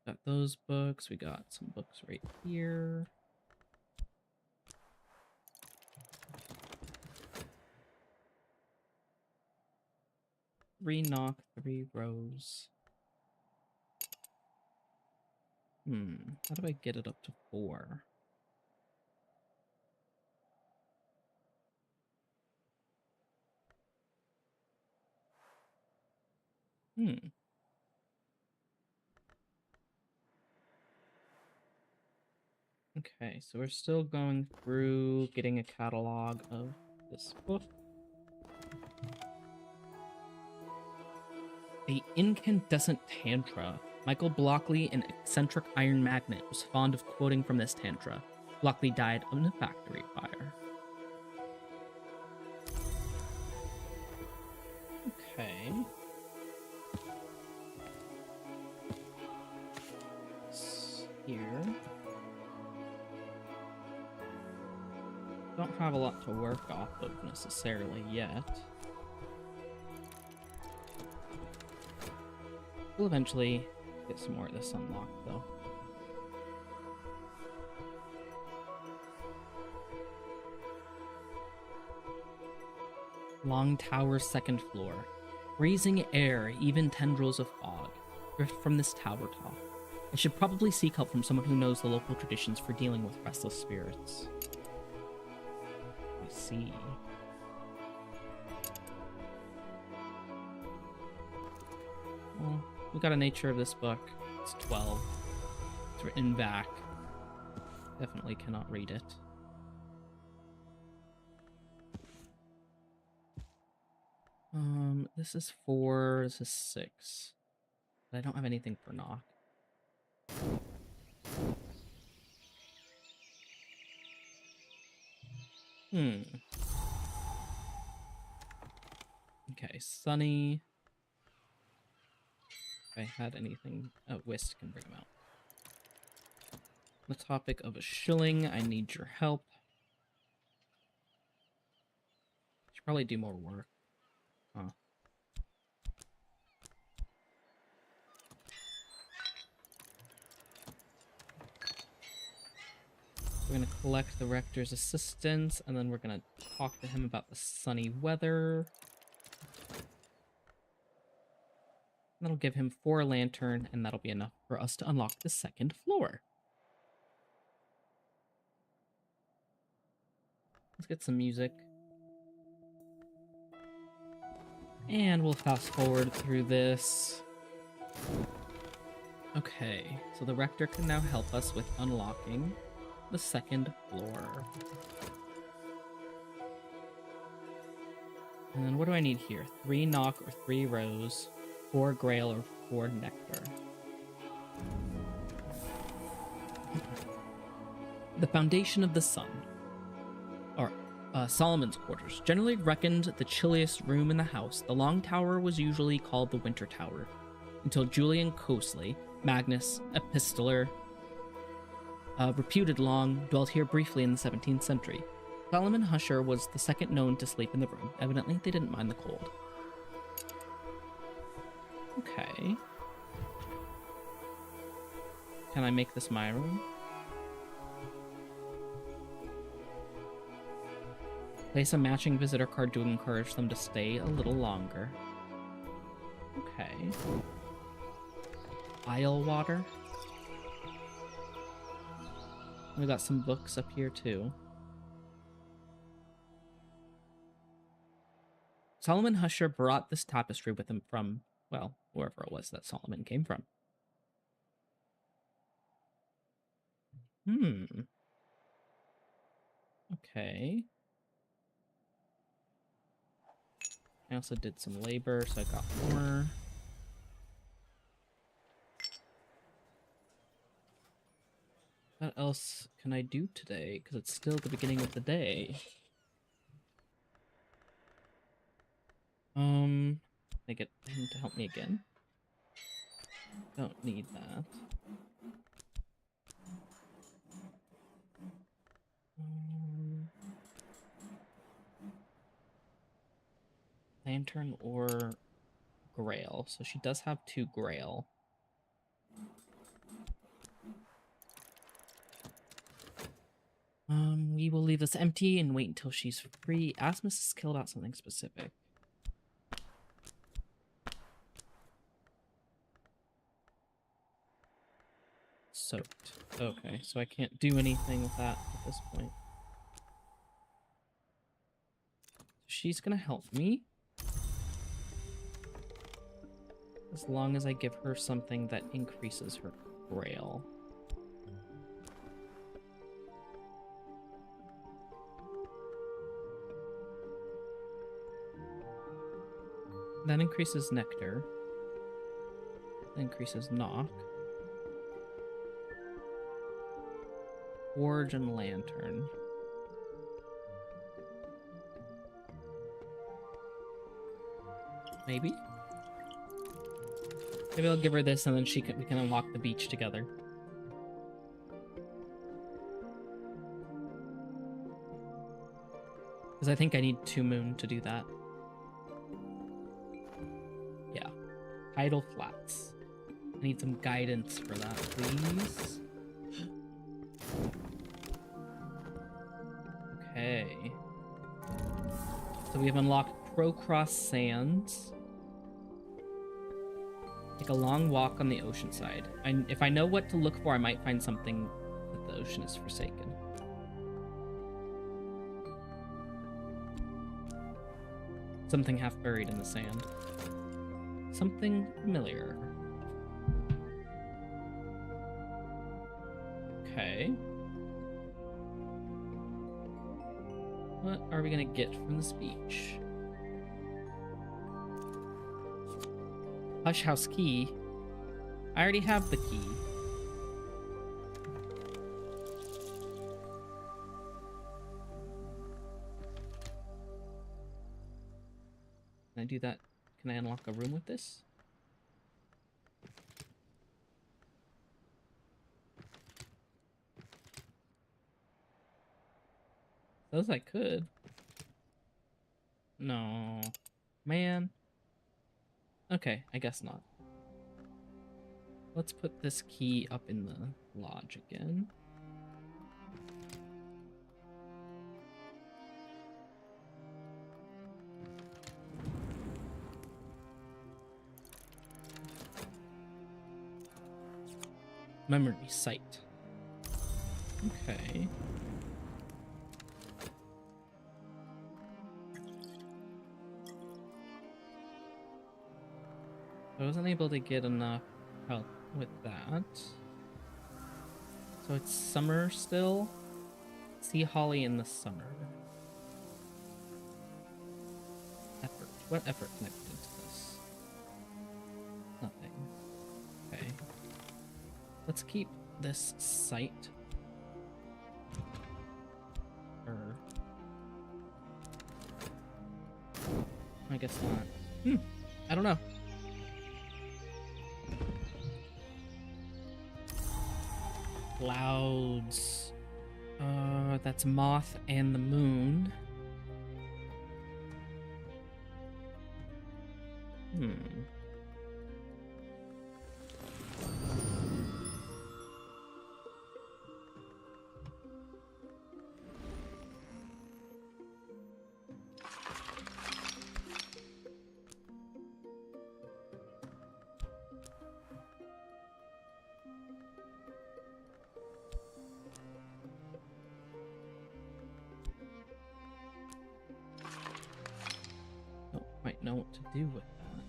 Got those books. We got some books right here. Three knock, 3 rows. How do I get it up to 4? Okay, so we're still going through getting a catalog of this book. The incandescent tantra. Michael Blockley, an eccentric iron magnate, was fond of quoting from this tantra. Blockley died in a factory fire. Okay. Here. Don't have a lot to work off of necessarily yet. We'll eventually get some more of this unlocked, though. Long tower, second floor. Freezing air, even tendrils of fog, drift from this tower top. I should probably seek help from someone who knows the local traditions for dealing with restless spirits. I see. Well, we got a nature of this book. It's 12. It's written back. Definitely cannot read it. This is 4, this is 6. But I don't have anything for knock. Okay, Sunny. If I had anything... Oh, Whist can bring him out. The topic of a shilling, I need your help. Should probably do more work. Huh. We're going to collect the rector's assistance, and then we're going to talk to him about the sunny weather. That'll give him 4 lantern, and that'll be enough for us to unlock the second floor. Let's get some music. And we'll fast forward through this. Okay, so the rector can now help us with unlocking the second floor. And then what do I need here? 3 knock or 3 rose, 4 grail or 4 nectar. The foundation of the sun. Or Solomon's quarters. Generally reckoned the chilliest room in the house, the long tower was usually called the winter tower, until Julian Cosley, Magnus Epistolar, reputed long, dwelt here briefly in the 17th century. Solomon Husher was the second known to sleep in the room. Evidently, they didn't mind the cold. Okay. Can I make this my room? Place a matching visitor card to encourage them to stay a little longer. Okay. Isle water. We got some books up here too. Solomon Husher brought this tapestry with him from, well, wherever it was that Solomon came from. Okay. I also did some labor, so I got more. What else can I do today? Because it's still the beginning of the day. Can I get him to help me again? Don't need that. Lantern or grail. So she does have 2 grail. We will leave this empty and wait until she's free. Ask Mrs. Kill about something specific. Soaked. Okay, so I can't do anything with that at this point. She's gonna help me. As long as I give her something that increases her grail. That increases nectar. That increases knock. Forge and lantern. Maybe? Maybe I'll give her this and then we can unlock the beach together. Because I think I need 2 moon to do that. Yeah. Tidal flats. I need some guidance for that, please. Okay. So we have unlocked Crowcross Sands. Take a long walk on the ocean side. If I know what to look for, I might find something that the ocean is forsaken. Something half buried in the sand. Something familiar. Okay. What are we gonna get from this beach? Hush House key. I already have the key. Can I do that? Can I unlock a room with this? Those I could. No. Man. Okay, I guess not. Let's put this key up in the lodge again. Memory site. Okay. I wasn't able to get enough help with that. So it's summer still. Sea holly in the summer. Effort. What effort can I put into this? Nothing. Okay. Let's keep this site. I guess not. I don't know. Clouds. That's Moth and the Moon. Might know what to do with that.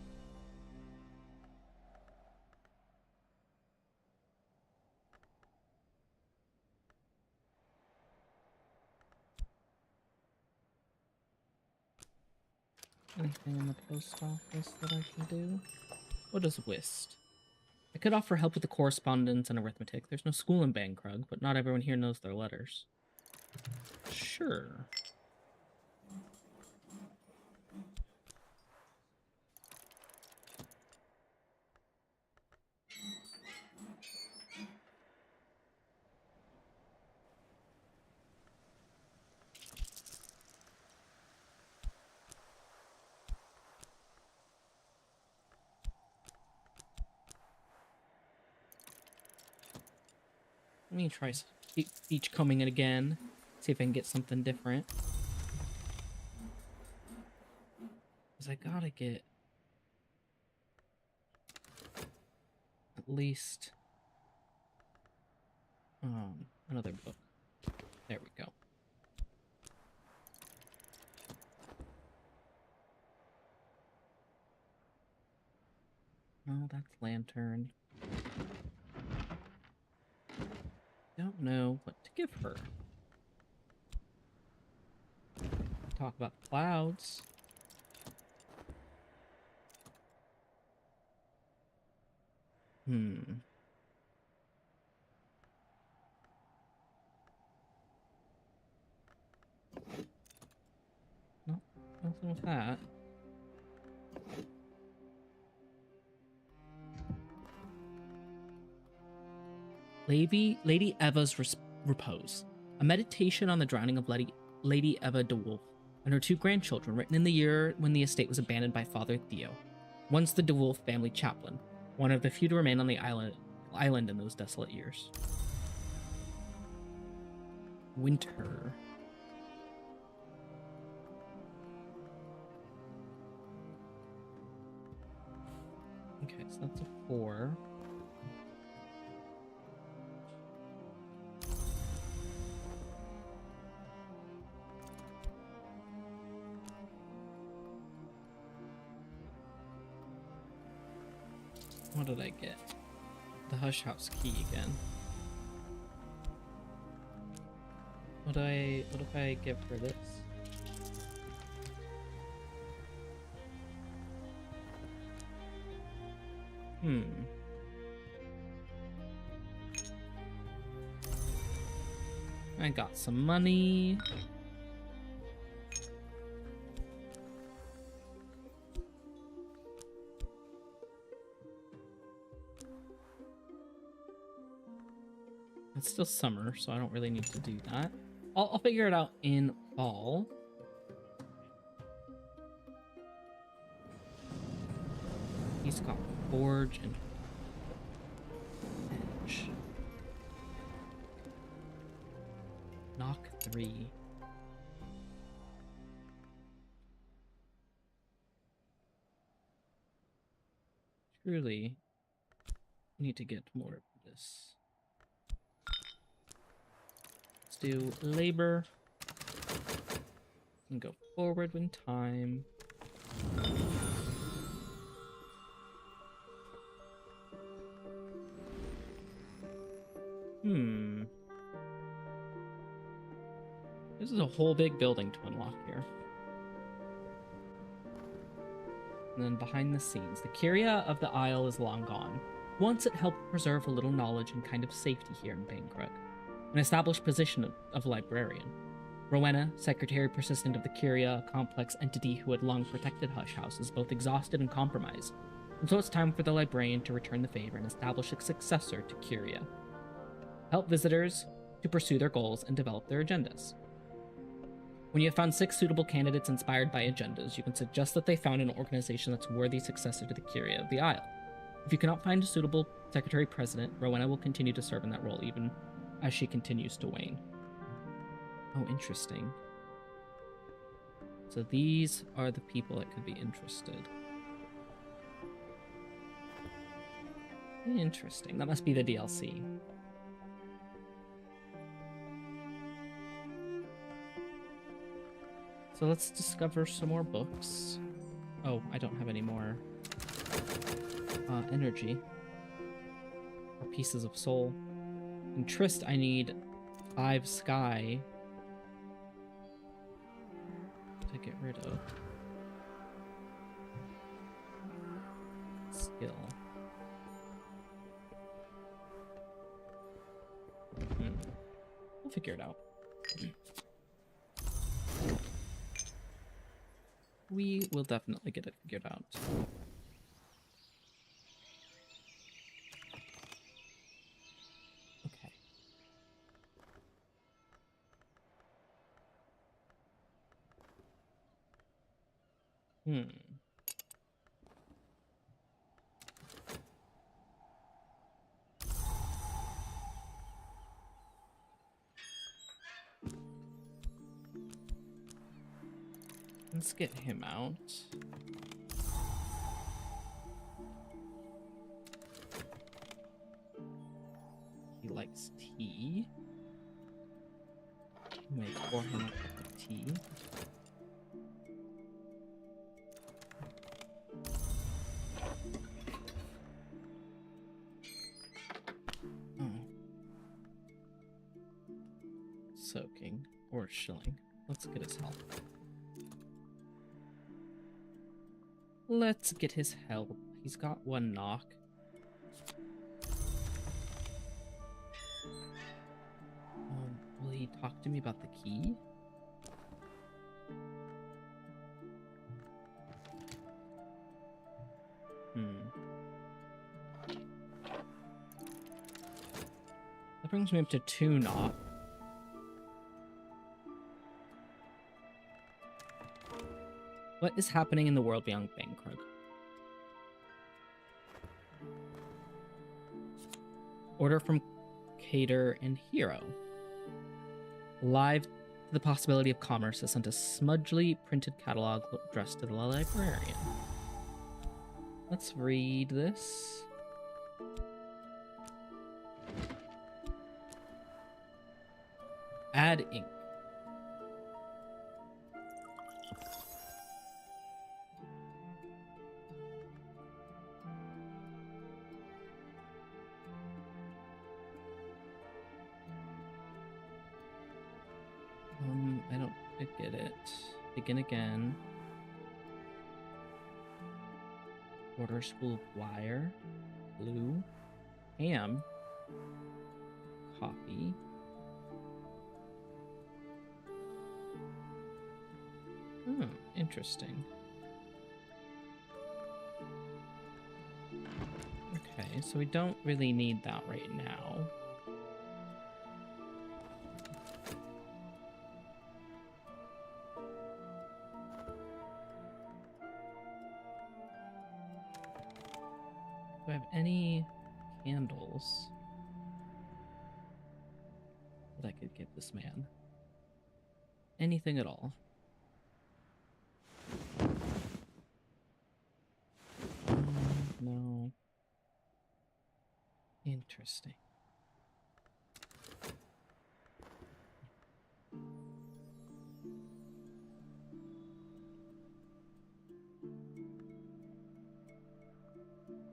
Anything in the post office that I can do? What is whist? I could offer help with the correspondence and arithmetic. There's no school in Bankrug, but not everyone here knows their letters. Sure. Let me try beach combing it again. See if I can get something different. Because I gotta get at least another book. There we go. Oh, that's lantern. Don't know what to give her. Talk about clouds. Hmm. No, nothing with that. Lady Eva's Repose. A meditation on the drowning of Lady Eva de Wolf and her two grandchildren, written in the year when the estate was abandoned by Father Theo, once the de Wolf family chaplain, one of the few to remain on the island in those desolate years. Winter. Okay, so that's a 4. What did I get? The Hush House key again. What if I give her this? I got some money. It's still summer, so I don't really need to do that. I'll figure it out in fall. He's got Forge and Edge. Knock 3. Truly, I need to get more of this. Let's do labor and go forward when time. This is a whole big building to unlock here. And then behind the scenes, the Curia of the Isle is long gone. Once it helped preserve a little knowledge and kind of safety here in Bancrook, an established position of librarian. Rowena, secretary persistent of the Curia, a complex entity who had long protected Hush House, is both exhausted and compromised, and so it's time for the librarian to return the favor and establish a successor to Curia. Help visitors to pursue their goals and develop their agendas. When you have found 6 suitable candidates inspired by agendas, you can suggest that they found an organization that's worthy successor to the Curia of the Isle. If you cannot find a suitable secretary-president, Rowena will continue to serve in that role even as she continues to wane. Oh, interesting. So these are the people that could be interested. Interesting. That must be the DLC. So let's discover some more books. Oh, I don't have any more energy or pieces of soul. In Trist, I need 5 sky to get rid of. Skill. We'll figure it out. We will definitely get it figured out. Okay. Let's get him out. He likes tea. Make pour him a cup of tea. Oh. Soaking or chilling. Let's get his health. Let's get his help. He's got 1 knock. talk to me about the key? That brings me up to 2 knock. What is happening in the world beyond Bankrug? Order from Cater and Hero. Live to the possibility of commerce has sent a smudgely printed catalog addressed to the Librarian. Let's read this. Add ink. I don't get it. Begin again. Order spool of wire. Blue. Ham. Coffee. Hmm, interesting. Okay, so we don't really need that right now. Do I have any candles that I could give this man? Anything at all? No. Interesting.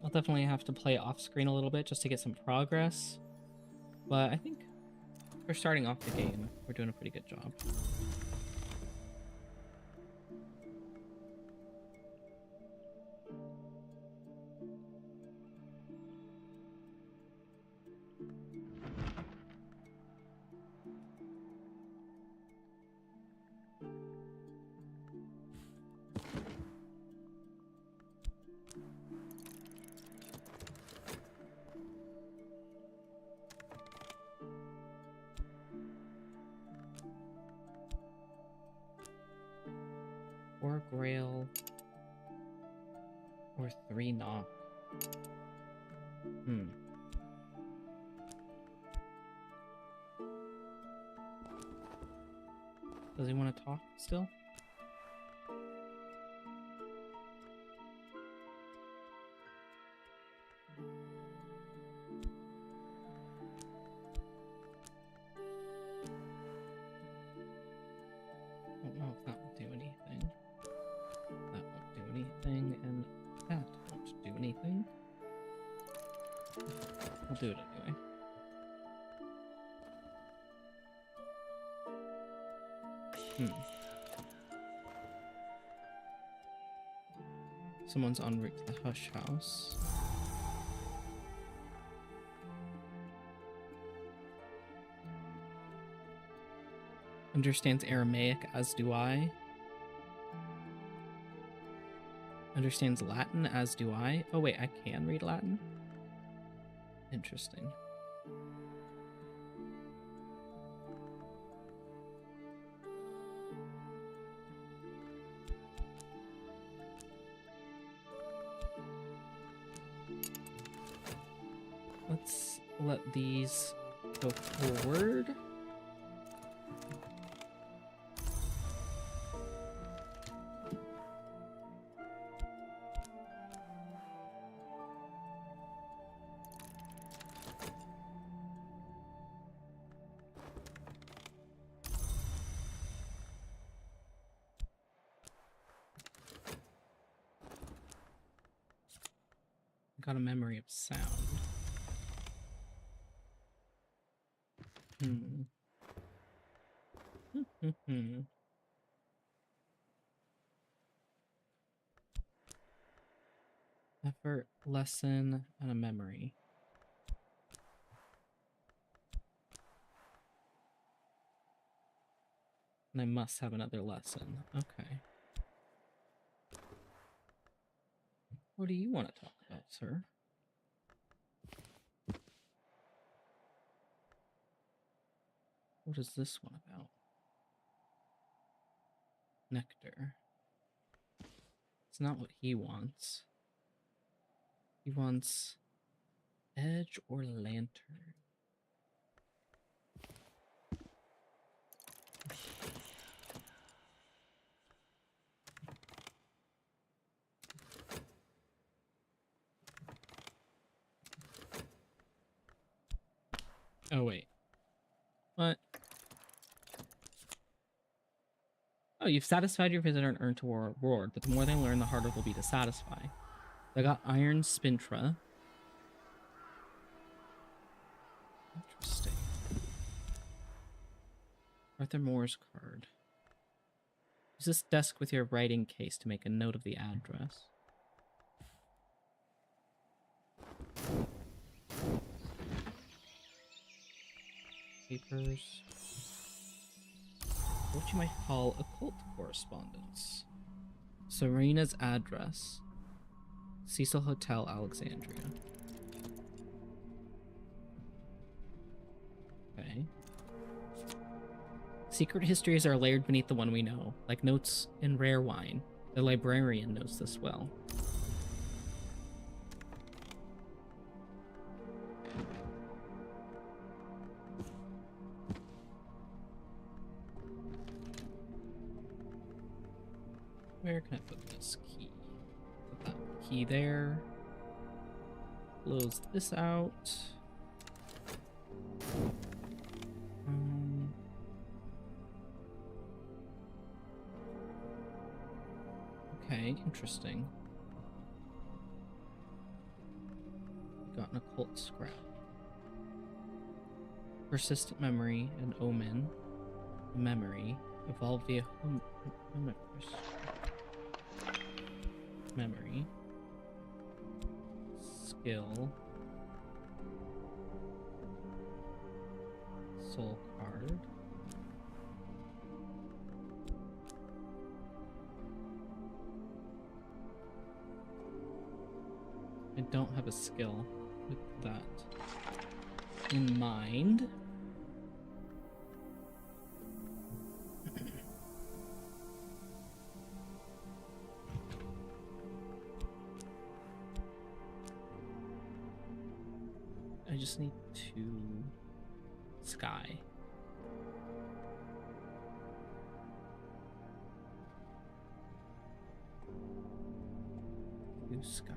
I'll definitely have to play off screen a little bit just to get some progress. But I think for starting off the game, we're doing a pretty good job. Or Grail, or 3 knock. Does he want to talk still? I don't know if that will do anything. That won't do anything, and that won't do anything. We'll do it anyway. Someone's en route to the Hush House. Understands Aramaic, as do I. Understands Latin, as do I. Oh wait, I can read Latin? Interesting. Let's let these go forward. Got a memory of sound. Effort, lesson, and a memory. And I must have another lesson. Okay. What do you want to talk about, sir? What is this one about? Nectar. It's not what he wants. He wants edge or lantern. Oh, wait. What? Oh, you've satisfied your visitor and earned a reward, but the more they learn, the harder it will be to satisfy. I got Iron Spintra. Interesting. Arthur Moore's card. Use this desk with your writing case to make a note of the address. Papers. What you might call occult correspondence. Serena's address. Cecil Hotel, Alexandria. Okay. Secret histories are layered beneath the one we know, like notes in rare wine. The librarian knows this well. Where can I put this key? Put that key there. Close this out. Okay, interesting. Got an occult scrap. Persistent memory and omen. Memory. Evolved via memory. Skill. Soul card. I don't have a skill with that in mind. I just need 2 sky. 2 sky.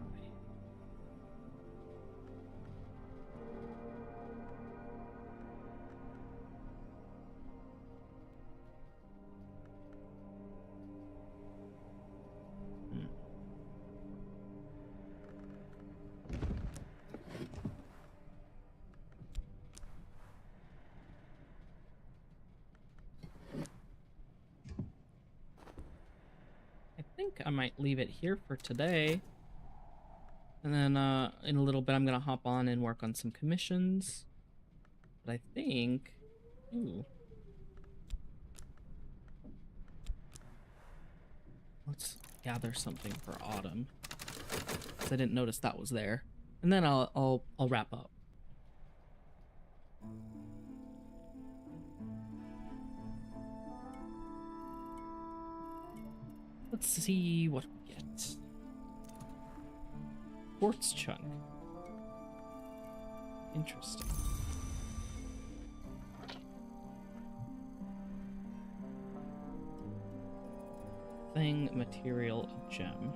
I might leave it here for today. And then in a little bit I'm gonna hop on and work on some commissions. But I think... Ooh. Let's gather something for autumn. Because I didn't notice that was there. And then I'll wrap up. Let's see what we get. Quartz chunk. Interesting. Thing, material, gem.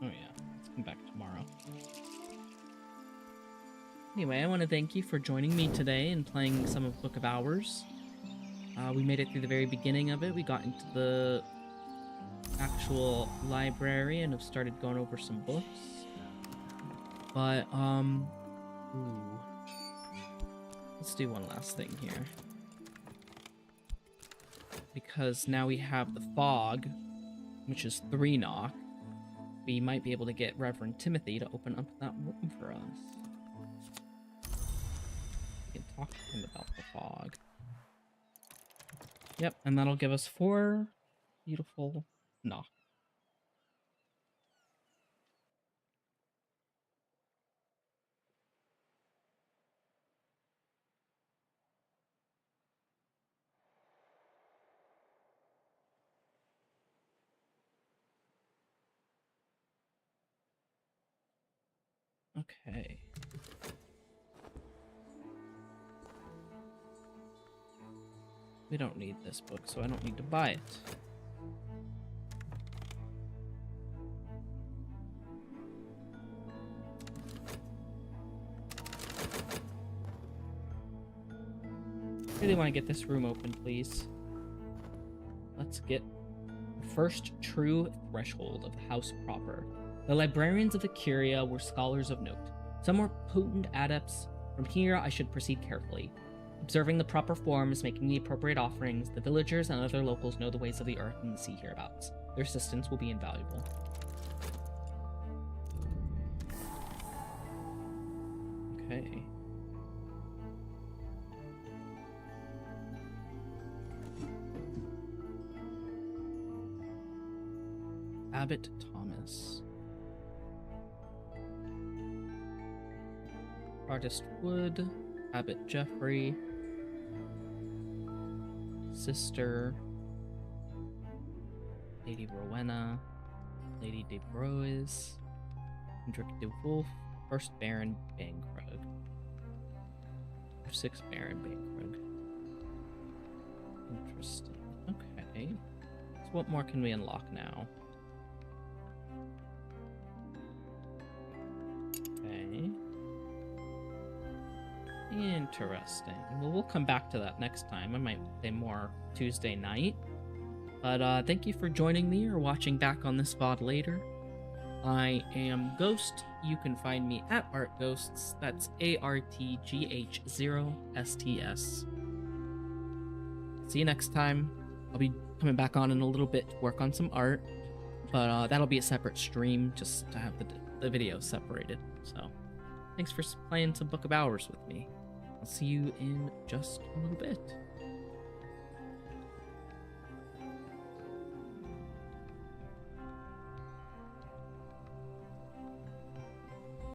Oh yeah, let's come back tomorrow. Anyway, I want to thank you for joining me today and playing some of Book of Hours. We made it through the very beginning of it. We got into the actual library and have started going over some books. But, ooh. Let's do one last thing here. because now we have the fog, which is 3 knock. We might be able to get Reverend Timothy to open up that room for us. We can talk to him about the fog. Yep, and that'll give us 4 beautiful knock. Okay. We don't need this book, so I don't need to buy it. Really want to get this room open, please. Let's get the first true threshold of the house proper. The librarians of the Curia were scholars of note. Some were potent adepts. From here, I should proceed carefully. Observing the proper forms, making the appropriate offerings, the villagers and other locals know the ways of the earth and the sea hereabouts. Their assistance will be invaluable. Okay. Abbot Thomas. Artist Wood. Abbot Jeffrey. Sister. Lady Rowena. Lady de Broes. Hendrik de Wolf. First Baron Bankrug. 6th Baron Bankrug. Interesting. Okay. So what more can we unlock now? Okay. Interesting. Well, we'll come back to that next time. I might say more Tuesday night. But thank you for joining me or watching back on this VOD later. I am Ghost. You can find me at ArtGhosts. That's ARTGH0STS. See you next time. I'll be coming back on in a little bit to work on some art. But that'll be a separate stream just to have the video separated. So thanks for playing some Book of Hours with me. I'll see you in just a little bit.